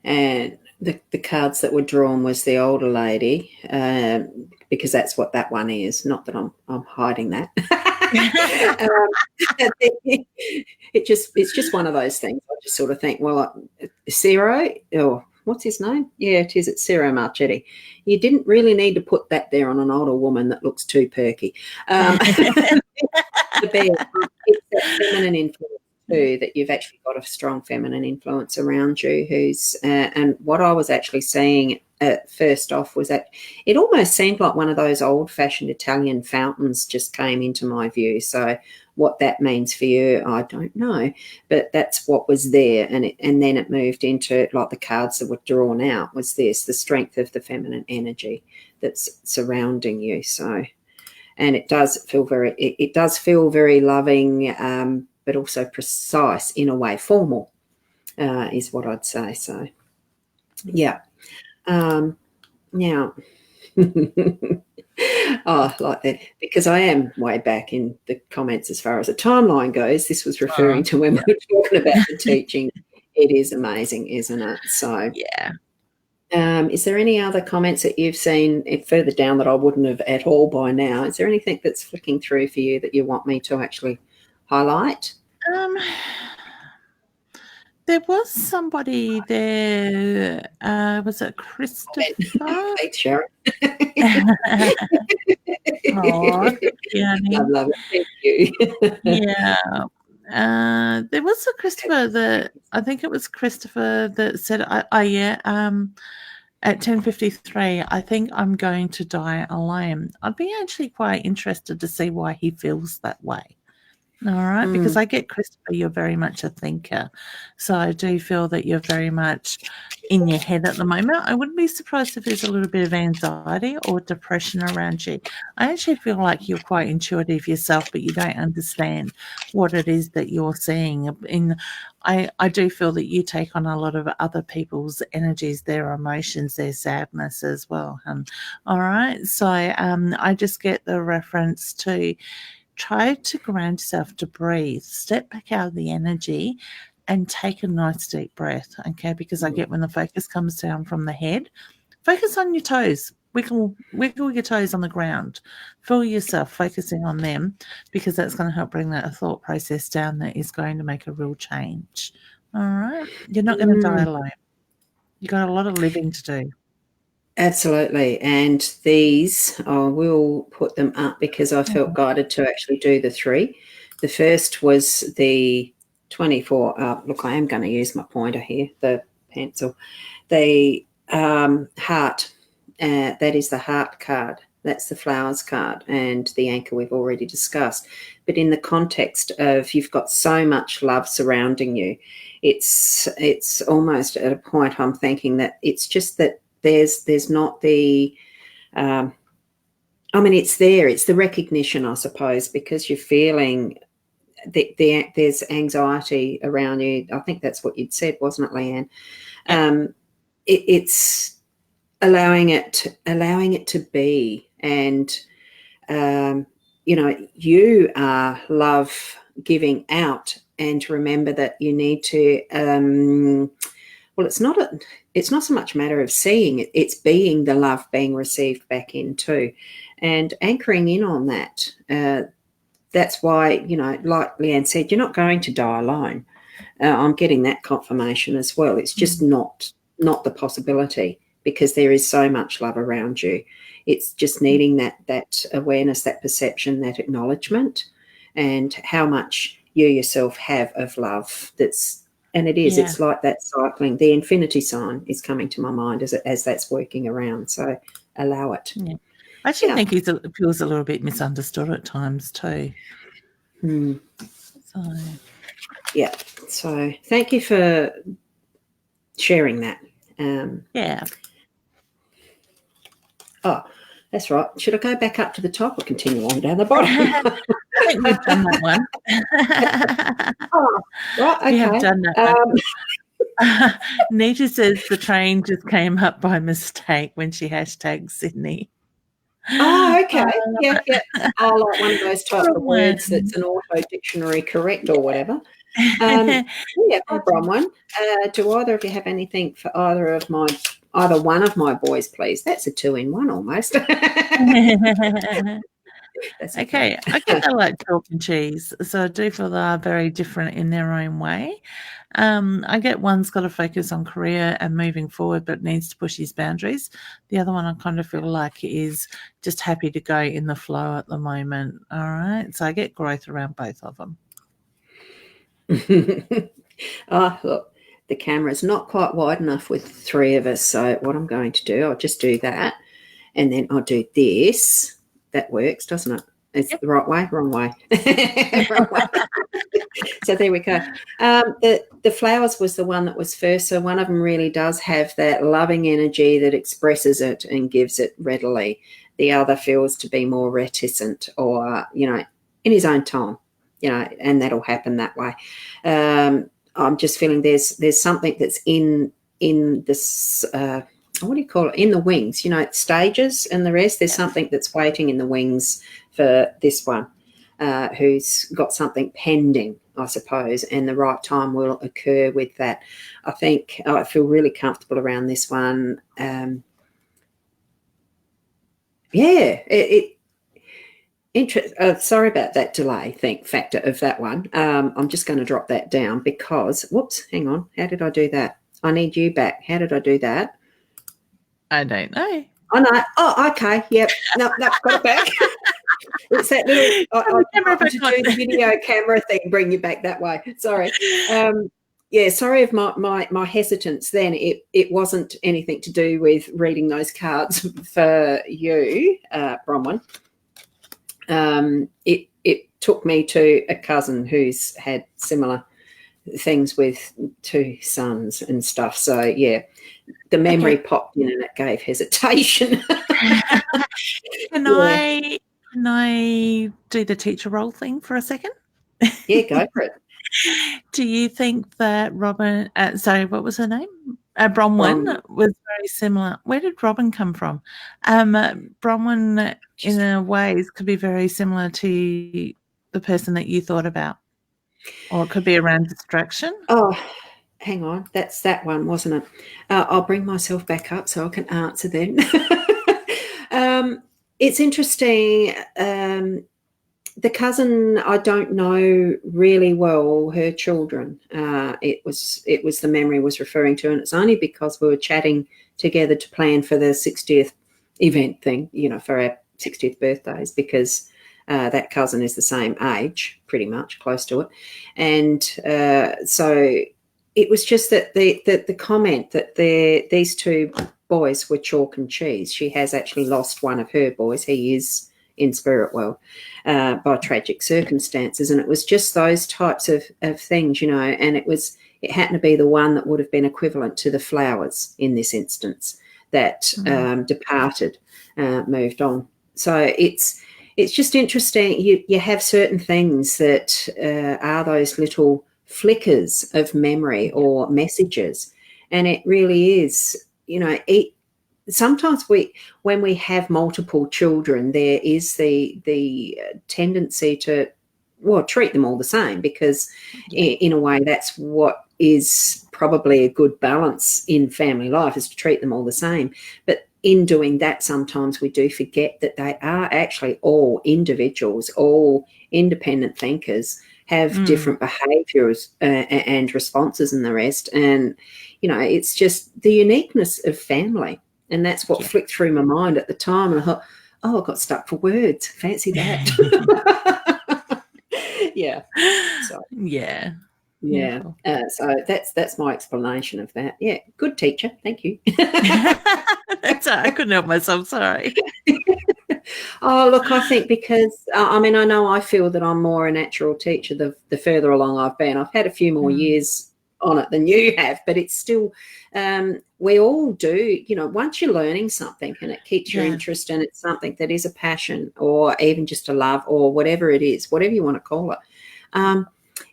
Speaker 2: And the cards that were drawn was the older lady, because that's what that one is. Not that I'm hiding that. It's just one of those things. I just sort of think, well, Ciro, or what's his name? Yeah, it's Ciro Marchetti. You didn't really need to put that there on an older woman that looks too perky. It's that feminine influence too, that you've actually got a strong feminine influence around you who's and what I was actually seeing first off was that it almost seemed like one of those old-fashioned Italian fountains just came into my view. So what that means for you, I don't know, but that's what was there. And then it moved into, like, the cards that were drawn out was this, the strength of the feminine energy that's surrounding you. So, and it does feel very loving, but also precise in a way, formal is what I'd say. So, yeah. Now, oh, like that, because I am way back in the comments as far as the timeline goes. This was referring to when we were talking about the teaching. It is amazing, isn't it? So,
Speaker 1: yeah.
Speaker 2: Is there any other comments that you've seen further down that I wouldn't have at all by now? Is there anything that's flicking through for you that you want me to actually highlight?
Speaker 1: There was somebody there. Was it Christopher?
Speaker 2: Thanks, Sharon.
Speaker 1: Oh,
Speaker 2: I love it. Thank you.
Speaker 1: Yeah. There was a Christopher that I think it was Christopher that said, at 10:53, I think I'm going to die alone. I'd be actually quite interested to see why he feels that way. All right, because I get, Christopher, you're very much a thinker. So I do feel that you're very much in your head at the moment. I wouldn't be surprised if there's a little bit of anxiety or depression around you. I actually feel like you're quite intuitive yourself, but you don't understand what it is that you're seeing. I do feel that you take on a lot of other people's energies, their emotions, their sadness as well. All right, so I just get the reference to try to ground yourself, to breathe, step back out of the energy and take a nice deep breath, okay? Because I get when the focus comes down from the head, focus on your toes. Wiggle your toes on the ground. Feel yourself focusing on them, because that's going to help bring that thought process down that is going to make a real change. All right? You're not going to die alone. You got a lot of living to do.
Speaker 2: Absolutely. And these, I will put them up because I felt guided to actually do the 3. The first was the 24. Look, I am going to use my pointer here, the pencil. The heart, that is the heart card. That's the flowers card, and the anchor we've already discussed. But in the context of you've got so much love surrounding you, it's almost at a point I'm thinking that it's just that there's not the it's there. It's the recognition, I suppose, because you're feeling there's anxiety around you. I think that's what you'd said, wasn't it, Leanne? It's allowing it to be, and you are love giving out, and to remember that you need to it's not so much a matter of seeing it, it's being the love being received back in too, and anchoring in on that. That's why, like Leanne said, you're not going to die alone. I'm getting that confirmation as well. It's just not the possibility, because there is so much love around you. It's just needing that awareness, that perception, that acknowledgement, and how much you yourself have of love. It's like that cycling. The infinity sign is coming to my mind as that's working around. So allow it.
Speaker 1: Yeah. I actually think he feels a little bit misunderstood at times too. So.
Speaker 2: Yeah. So thank you for sharing that.
Speaker 1: Yeah.
Speaker 2: Oh, that's right. Should I go back up to the top or continue on down the bottom?
Speaker 1: I think we've done that one.
Speaker 2: Oh, right. Okay.
Speaker 1: We have done that one. Nita says the train just came up by mistake when she hashtagged Sydney.
Speaker 2: Oh, okay. Yeah. I like one of those type of words that's an auto dictionary correct or whatever. Yeah, Bronwyn. Do either of you have anything for either one of my boys, please? That's a 2-in-1 almost. That's
Speaker 1: okay. I guess I like chalk and cheese, so I do feel they are very different in their own way. I get one's got to focus on career and moving forward, but needs to push his boundaries. The other one I kind of feel like is just happy to go in the flow at the moment. All right, so I get growth around both of them.
Speaker 2: Oh, look, the camera's not quite wide enough with 3 of us. So what I'm going to do, I'll just do that, and then I'll do this. That works, doesn't it? It's the right way, wrong way. Wrong way. So there we go. The flowers was the one that was first. So one of them really does have that loving energy that expresses it and gives it readily. The other feels to be more reticent, or in his own time. And that'll happen that way. I'm just feeling there's something that's in this, what do you call it? In the wings, stages and the rest. There's something that's waiting in the wings for this one, who's got something pending, I suppose, and the right time will occur with that. I think I feel really comfortable around this one. Sorry about that delay factor of that one. I'm just going to drop that down because, whoops, hang on. How did I do that? I need you back. How did I do that?
Speaker 1: I don't know.
Speaker 2: Oh, no. Oh, okay. Yep. No, got it back. It's that little to do the video camera thing, bring you back that way. Sorry. Sorry of my hesitance then. It wasn't anything to do with reading those cards for you, Bronwyn. It took me to a cousin who's had similar things with 2 sons and stuff. So yeah, the memory popped in and it gave hesitation.
Speaker 1: Can I do the teacher role thing for a second?
Speaker 2: Yeah, go for it.
Speaker 1: Do you think that Robin, sorry, what was her name? Bronwyn was very similar. Where did Robin come from? Bronwyn, in a ways, could be very similar to the person that you thought about, or it could be around distraction.
Speaker 2: Oh, hang on, that's that one, wasn't it? I'll bring myself back up so I can answer then. It's interesting. The cousin, I don't know really well her children. It was the memory was referring to, and it's only because we were chatting together to plan for the 60th event thing, for our 60th birthdays, because that cousin is the same age, pretty much close to it, and so it was just that the comment that these two boys were chalk and cheese. She has actually lost one of her boys. He is in spirit world by tragic circumstances, and it was just those types of things, and it happened to be the one that would have been equivalent to the flowers in this instance that departed, moved on. So it's just interesting. You have certain things that are those little flickers of memory or messages, and it really is, sometimes when we have multiple children, there is the tendency to treat them all the same, because in a way that's what is probably a good balance in family life, is to treat them all the same. But in doing that, sometimes we do forget that they are actually all individuals, all independent thinkers, have different behaviours and responses and the rest. And, it's just the uniqueness of family. And that's what flicked through my mind at the time. And I thought, I got stuck for words. Fancy that. Yeah. So,
Speaker 1: yeah.
Speaker 2: So that's my explanation of that. Yeah. Good teacher. Thank you.
Speaker 1: I couldn't help myself. Sorry.
Speaker 2: Oh, look, I think because, I know I feel that I'm more a natural teacher the further along I've been. I've had a few more years on it than you have, but it's still, we all do, once you're learning something and it keeps your interest and it's something that is a passion or even just a love or whatever it is, whatever you want to call it,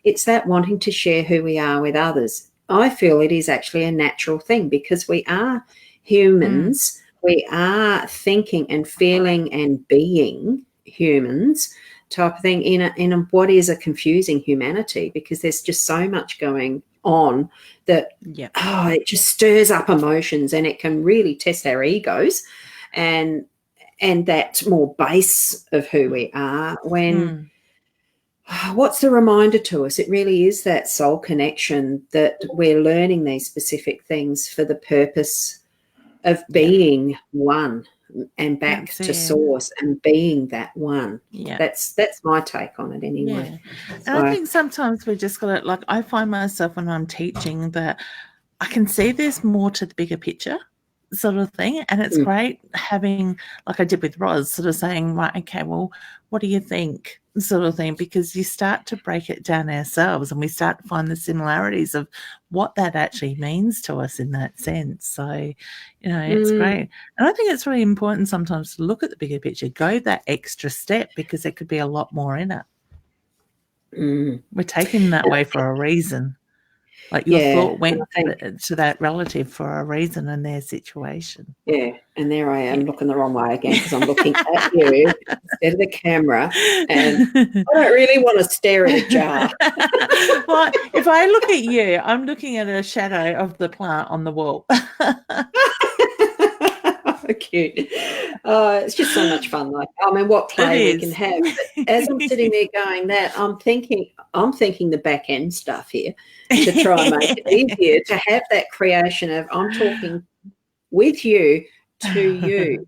Speaker 2: it's that wanting to share who we are with others. I feel it is actually a natural thing, because we are humans. We are thinking and feeling and being humans type of thing in what is a confusing humanity, because there's just so much going on that it just stirs up emotions, and it can really test our egos and that more base of who we are when what's the reminder to us? It really is that soul connection, that we're learning these specific things for the purpose of being one and back to source and being that one. That's my take on it anyway.
Speaker 1: And I think sometimes we just got to, I find myself when I'm teaching that I can see there's more to the bigger picture sort of thing, and it's great having, like I did with Ros, sort of saying, right, okay, well, what do you think, sort of thing, because you start to break it down ourselves and we start to find the similarities of what that actually means to us in that sense. So, it's great. And I think it's really important sometimes to look at the bigger picture, go that extra step, because there could be a lot more in it. We're taking that way for a reason. Like your thought went to that relative for a reason in their situation. Yeah,
Speaker 2: and there I am looking the wrong way again, because I'm looking at you instead of the camera, and I don't really want to stare at a jar.
Speaker 1: Well, if I look at you, I'm looking at a shadow of the plant on the wall.
Speaker 2: Cute. It's just so much fun. What play we can have. But as I'm sitting there going that, I'm thinking the back end stuff here to try and make it easier to have that creation of, I'm talking with you to you,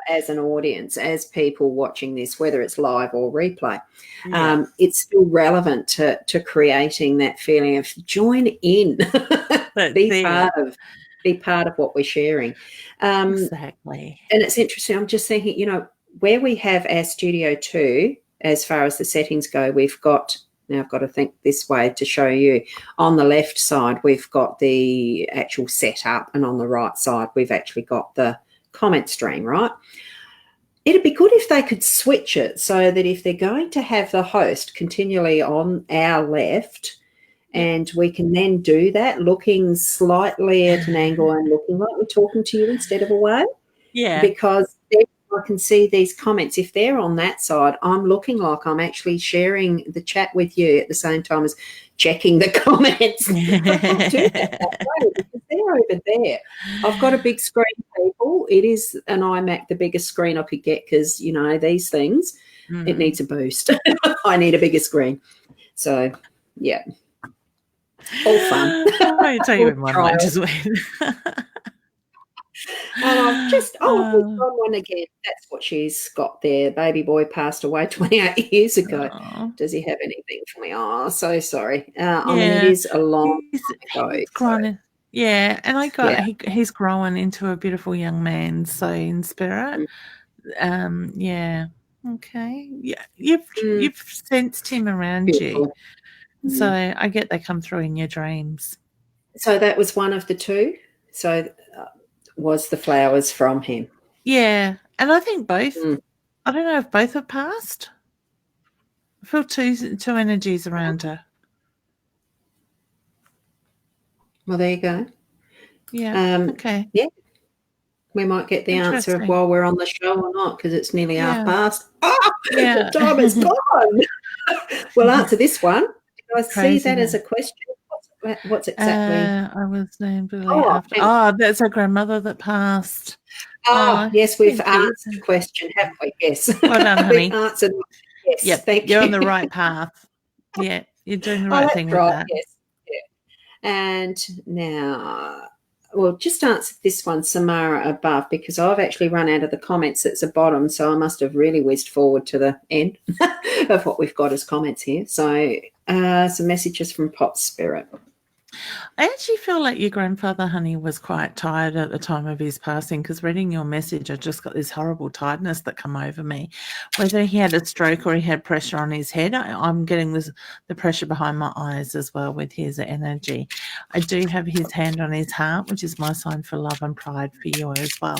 Speaker 2: as an audience, as people watching this, whether it's live or replay. It's still relevant to creating that feeling of join in, be part of what we're sharing.
Speaker 1: Exactly.
Speaker 2: And it's interesting. I'm just thinking, where we have our Studio 2, as far as the settings go, we've got, now I've got to think this way to show you. On the left side, we've got the actual setup, and on the right side, we've actually got the comment stream, right? It'd be good if they could switch it so that if they're going to have the host continually on our left, and we can then do that looking slightly at an angle and looking like we're talking to you instead of away.
Speaker 1: Yeah.
Speaker 2: Because then I can see these comments. If they're on that side, I'm looking like I'm actually sharing the chat with you at the same time as checking the comments. I can't do that way because they're over there. I've got a big screen, people. It is an iMac, the biggest screen I could get, because, these things. It needs a boost. I need a bigger screen. So, yeah. All fun.
Speaker 1: I tell you when one might just win.
Speaker 2: And I've just, we've got one again. That's what she's got there. Baby boy passed away 28 years ago. Does he have anything for me? Oh, so sorry. I mean, it is a long time ago.
Speaker 1: He's grown, yeah, and he's growing into a beautiful young man. So in spirit, yeah, okay, yeah, you've sensed him around
Speaker 2: Beautiful.
Speaker 1: you, so I get they come through in your dreams.
Speaker 2: So that was one of the two. So was the flowers from him?
Speaker 1: Yeah, and I think both. I don't know if both have passed. I feel two energies around her.
Speaker 2: Well, there you go.
Speaker 1: Yeah. Okay.
Speaker 2: Yeah. We might get the answer while we're on the show or not, because it's nearly half past. The time is gone. We'll answer this one. Did I see that as a question? What's exactly?
Speaker 1: I was named after. That's her grandmother that passed.
Speaker 2: Yes, we've answered the question, haven't we? Yes.
Speaker 1: Well done, honey.
Speaker 2: We've answered. Yes,
Speaker 1: yep,
Speaker 2: thank
Speaker 1: you're
Speaker 2: you.
Speaker 1: on the right path. Yeah, you're doing the right thing with that.
Speaker 2: Yes. Yeah. And now we'll just answer this one, Samara, above, because I've actually run out of the comments at the bottom, so I must have really whizzed forward to the end of what we've got as comments here. So some messages from Pop Spirit.
Speaker 1: I actually feel like your grandfather, honey, was quite tired at the time of his passing, because reading your message, I just got this horrible tiredness that come over me. Whether he had a stroke or he had pressure on his head, I'm getting the pressure behind my eyes as well with his energy. I do have his hand on his heart, which is my sign for love and pride for you as well.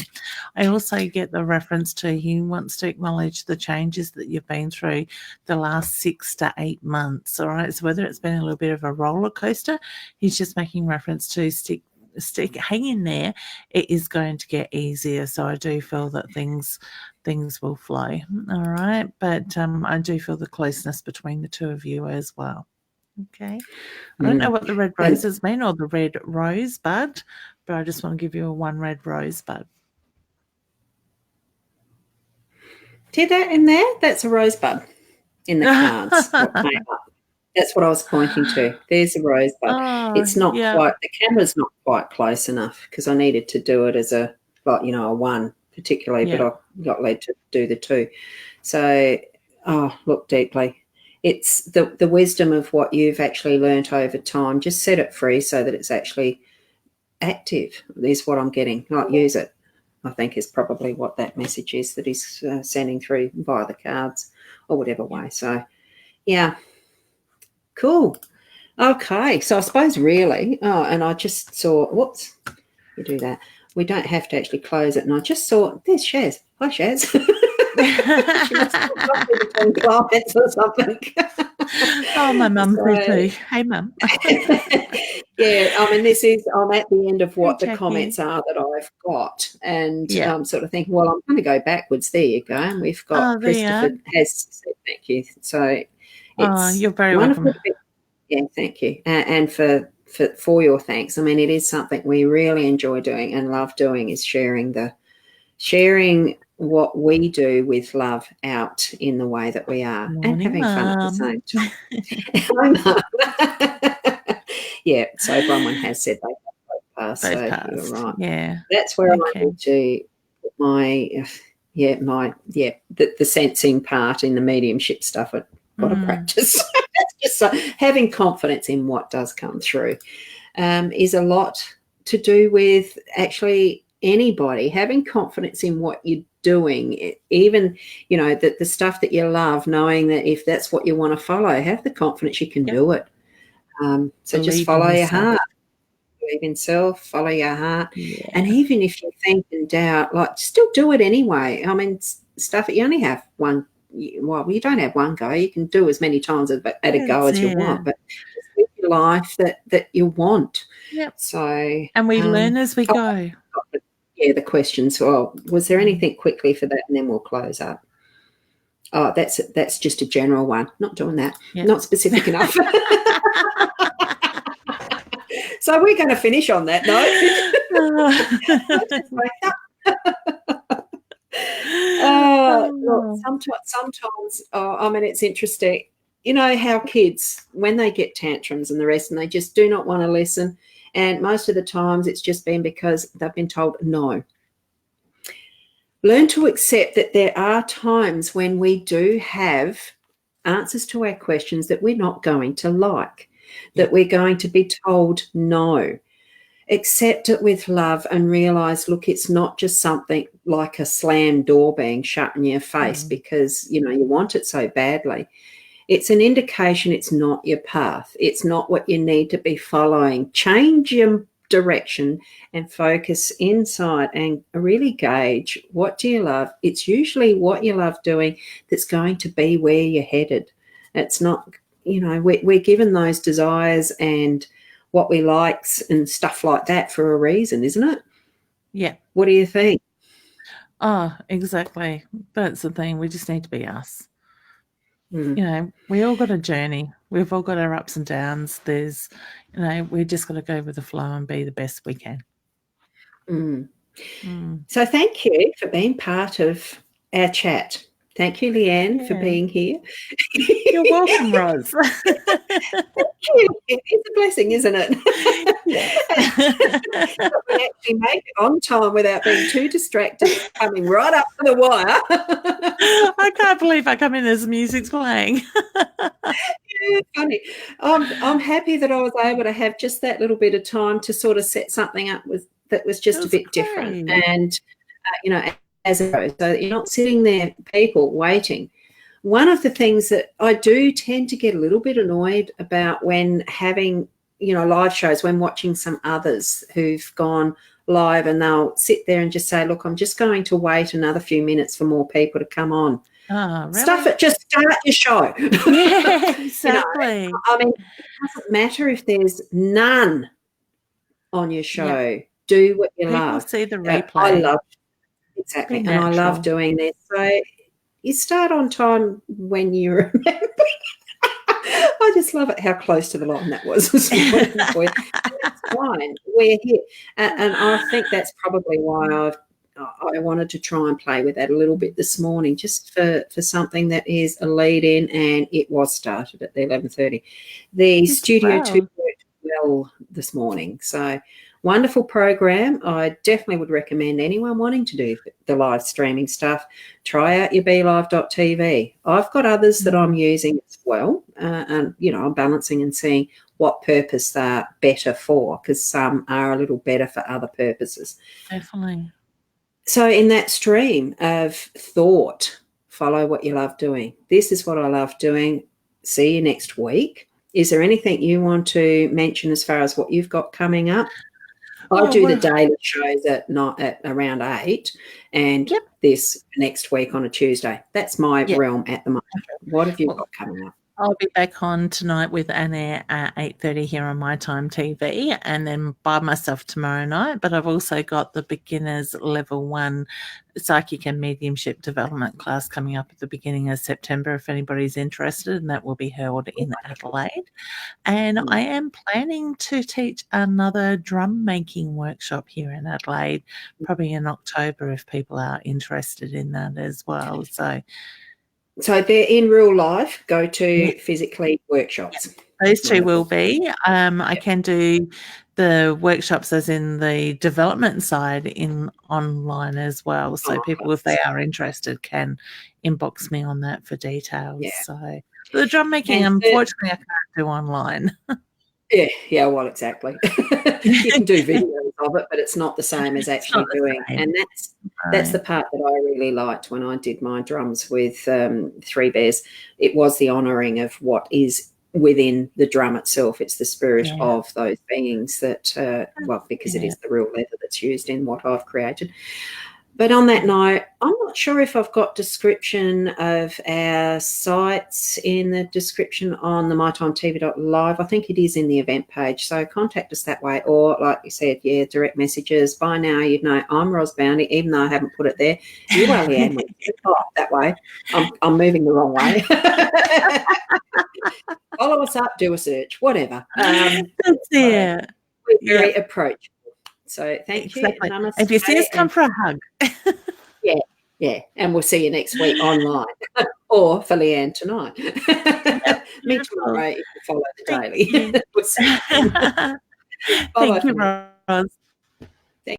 Speaker 1: I also get the reference to he wants to acknowledge the changes that you've been through the last 6 to 8 months, all right? So whether it's been a little bit of a roller coaster, he's just making reference to hang in there. It is going to get easier. So I do feel that things will flow. All right. But I do feel the closeness between the two of you as well. Okay. I don't know what the red roses mean or the red rosebud, but I just want to give you a one red rosebud.
Speaker 2: See that in there? That's a rosebud in the cards. That's what I was pointing to. There's a rosebud. It's not quite, the camera's not quite close enough, because I needed to do it as a one particularly, but I got led to do the two. So, look deeply. It's the wisdom of what you've actually learnt over time. Just set it free so that it's actually active, is what I'm getting. Like, use it, I think, is probably what that message is that he's sending through via the cards or whatever way. So, yeah. Cool. Okay. So I suppose really, and I just saw, whoops, you do that. We don't have to actually close it. And I just saw, there's Shaz. Hi, Shaz. She must have got me between clients or something.
Speaker 1: Oh, my mum's there too. Hey, Mum.
Speaker 2: Yeah, I mean, I'm at the end of what the comments are that I've got, and sort of thinking, well, I'm going to go backwards. There you go. And we've got Christopher has said thank you. So
Speaker 1: you're very welcome.
Speaker 2: Yeah, thank you. And for your thanks. I mean, it is something we really enjoy doing and love doing, is sharing what we do with love out in the way that we are.
Speaker 1: Morning,
Speaker 2: and having fun at the same time. Yeah, so Bronwyn has said they both passed, so you're right.
Speaker 1: Yeah.
Speaker 2: That's where I need to put the sensing part in the mediumship stuff. I've got to practice. That's just so, having confidence in what does come through is a lot to do with actually anybody having confidence in what you're doing, even, the stuff that you love, knowing that if that's what you want to follow, have the confidence you can do it. So believe just follow your heart. Believe in self, follow your heart. Yeah. And even if you think and doubt, still do it anyway. I mean, stuff that you only have one. Well, you don't have one go. You can do as many times at a go as you want, but just live your life that you want.
Speaker 1: Yep.
Speaker 2: So,
Speaker 1: and we learn as we go.
Speaker 2: Yeah, the questions. Well, was there anything quickly for that, and then we'll close up. Oh, that's just a general one. Not doing that. Yep. Not specific enough. So we're going to finish on that note.
Speaker 1: Oh.
Speaker 2: sometimes, I mean, it's interesting. You know how kids, when they get tantrums and the rest, and they just do not want to listen, and most of the times it's just been because they've been told no. Learn to accept that there are times when we do have answers to our questions that we're not going to like, that we're going to be told no. Accept it with love and realize, look, it's not just something like a slammed door being shut in your face because, you know, you want it so badly. It's an indication it's not your path. It's not what you need to be following. Change your direction and focus inside and really gauge, what do you love? It's usually what you love doing that's going to be where you're headed. It's not, you know, we're given those desires and what we likes and stuff like that for a reason, isn't it?
Speaker 1: Yeah.
Speaker 2: What do you think?
Speaker 1: Oh, exactly. That's the thing. We just need to be us.
Speaker 2: Mm.
Speaker 1: You know, we all got a journey. We've all got our ups and downs. There's, you know, we just got to go with the flow and be the best we can.
Speaker 2: Mm.
Speaker 1: Mm.
Speaker 2: So thank you for being part of our chat. Thank you, Leanne, for being here.
Speaker 1: You're welcome, Ros.
Speaker 2: It's a blessing, isn't it?
Speaker 1: Yes.
Speaker 2: We actually make it on time without being too distracted, coming right up to the wire.
Speaker 1: I can't believe I come in as the music's playing.
Speaker 2: Yeah, funny. I'm happy that I was able to have just that little bit of time to sort of set something up that was just a bit different. And, you know, as it goes, so you're not sitting there, people, waiting. One of the things that I do tend to get a little bit annoyed about when having, you know, live shows, when watching some others who've gone live and they'll sit there and just say, look, I'm just going to wait another few minutes for more people to come on.
Speaker 1: Oh, really?
Speaker 2: Stuff it, just start your show.
Speaker 1: Yeah, exactly.
Speaker 2: You know, I mean, it doesn't matter if there's none on your show. Yep. Do what you love.
Speaker 1: People see the replay.
Speaker 2: I love exactly, and I love doing this. So you start on time when you remember. I just love it how close to the line that was this morning for you. That's fine. We're here, and I think that's probably why I wanted to try and play with that a little bit this morning, just for something that is a lead in, and it was started at the 11:30. The Studio 2 worked well this morning, so wonderful program. I definitely would recommend anyone wanting to do the live streaming stuff, try out your BeLive.tv. I've got others that I'm using as well, and, you know, I'm balancing and seeing what purpose they're better for, because some are a little better for other purposes.
Speaker 1: Definitely.
Speaker 2: So in that stream of thought, follow what you love doing. This is what I love doing. See you next week. Is there anything you want to mention as far as what you've got coming up? I do the daily shows at around 8, and this next week on a Tuesday. That's my realm at the moment. What have you got coming up?
Speaker 1: I'll be back on tonight with an air at 8:30 here on My Time TV, and then by myself tomorrow night. But I've also got the beginners level 1 psychic and mediumship development class coming up at the beginning of September if anybody's interested, and that will be held in Adelaide. And I am planning to teach another drum making workshop here in Adelaide, probably in October if people are interested in that as well.
Speaker 2: So they're in real life, go to physically workshops.
Speaker 1: Those two will be. I can do the workshops as in the development side in online as well. So people, if they are interested, can inbox me on that for details. Yeah. So the drum making, unfortunately, I can't do online.
Speaker 2: Yeah, well, exactly. You can do videos of it, but it's not the same as actually doing. And that's the part that I really liked when I did my drums with Three Bears. It was the honouring of what is within the drum itself. It's the spirit of those beings that, because it is the real leather that's used in what I've created. But on that note, I'm not sure if I've got description of our sites in the description on the mytimetv.live. I think it is in the event page. So contact us that way, or like you said, direct messages. By now, you'd know I'm Ros Boundy, even though I haven't put it there. You are Leanne Ros. That way. I'm moving the wrong way. Follow us up, do a search, whatever.
Speaker 1: That's it.
Speaker 2: We're very approachable. So thank you.
Speaker 1: If you see us, come for a hug.
Speaker 2: Yeah, and we'll see you next week online or for Leanne tonight.
Speaker 1: Yep,
Speaker 2: Me
Speaker 1: beautiful.
Speaker 2: tomorrow if you follow the
Speaker 1: Thank
Speaker 2: daily.
Speaker 1: you.
Speaker 2: We'll see you then. Bye-bye
Speaker 1: Thank
Speaker 2: for
Speaker 1: you,
Speaker 2: now.
Speaker 1: Ros.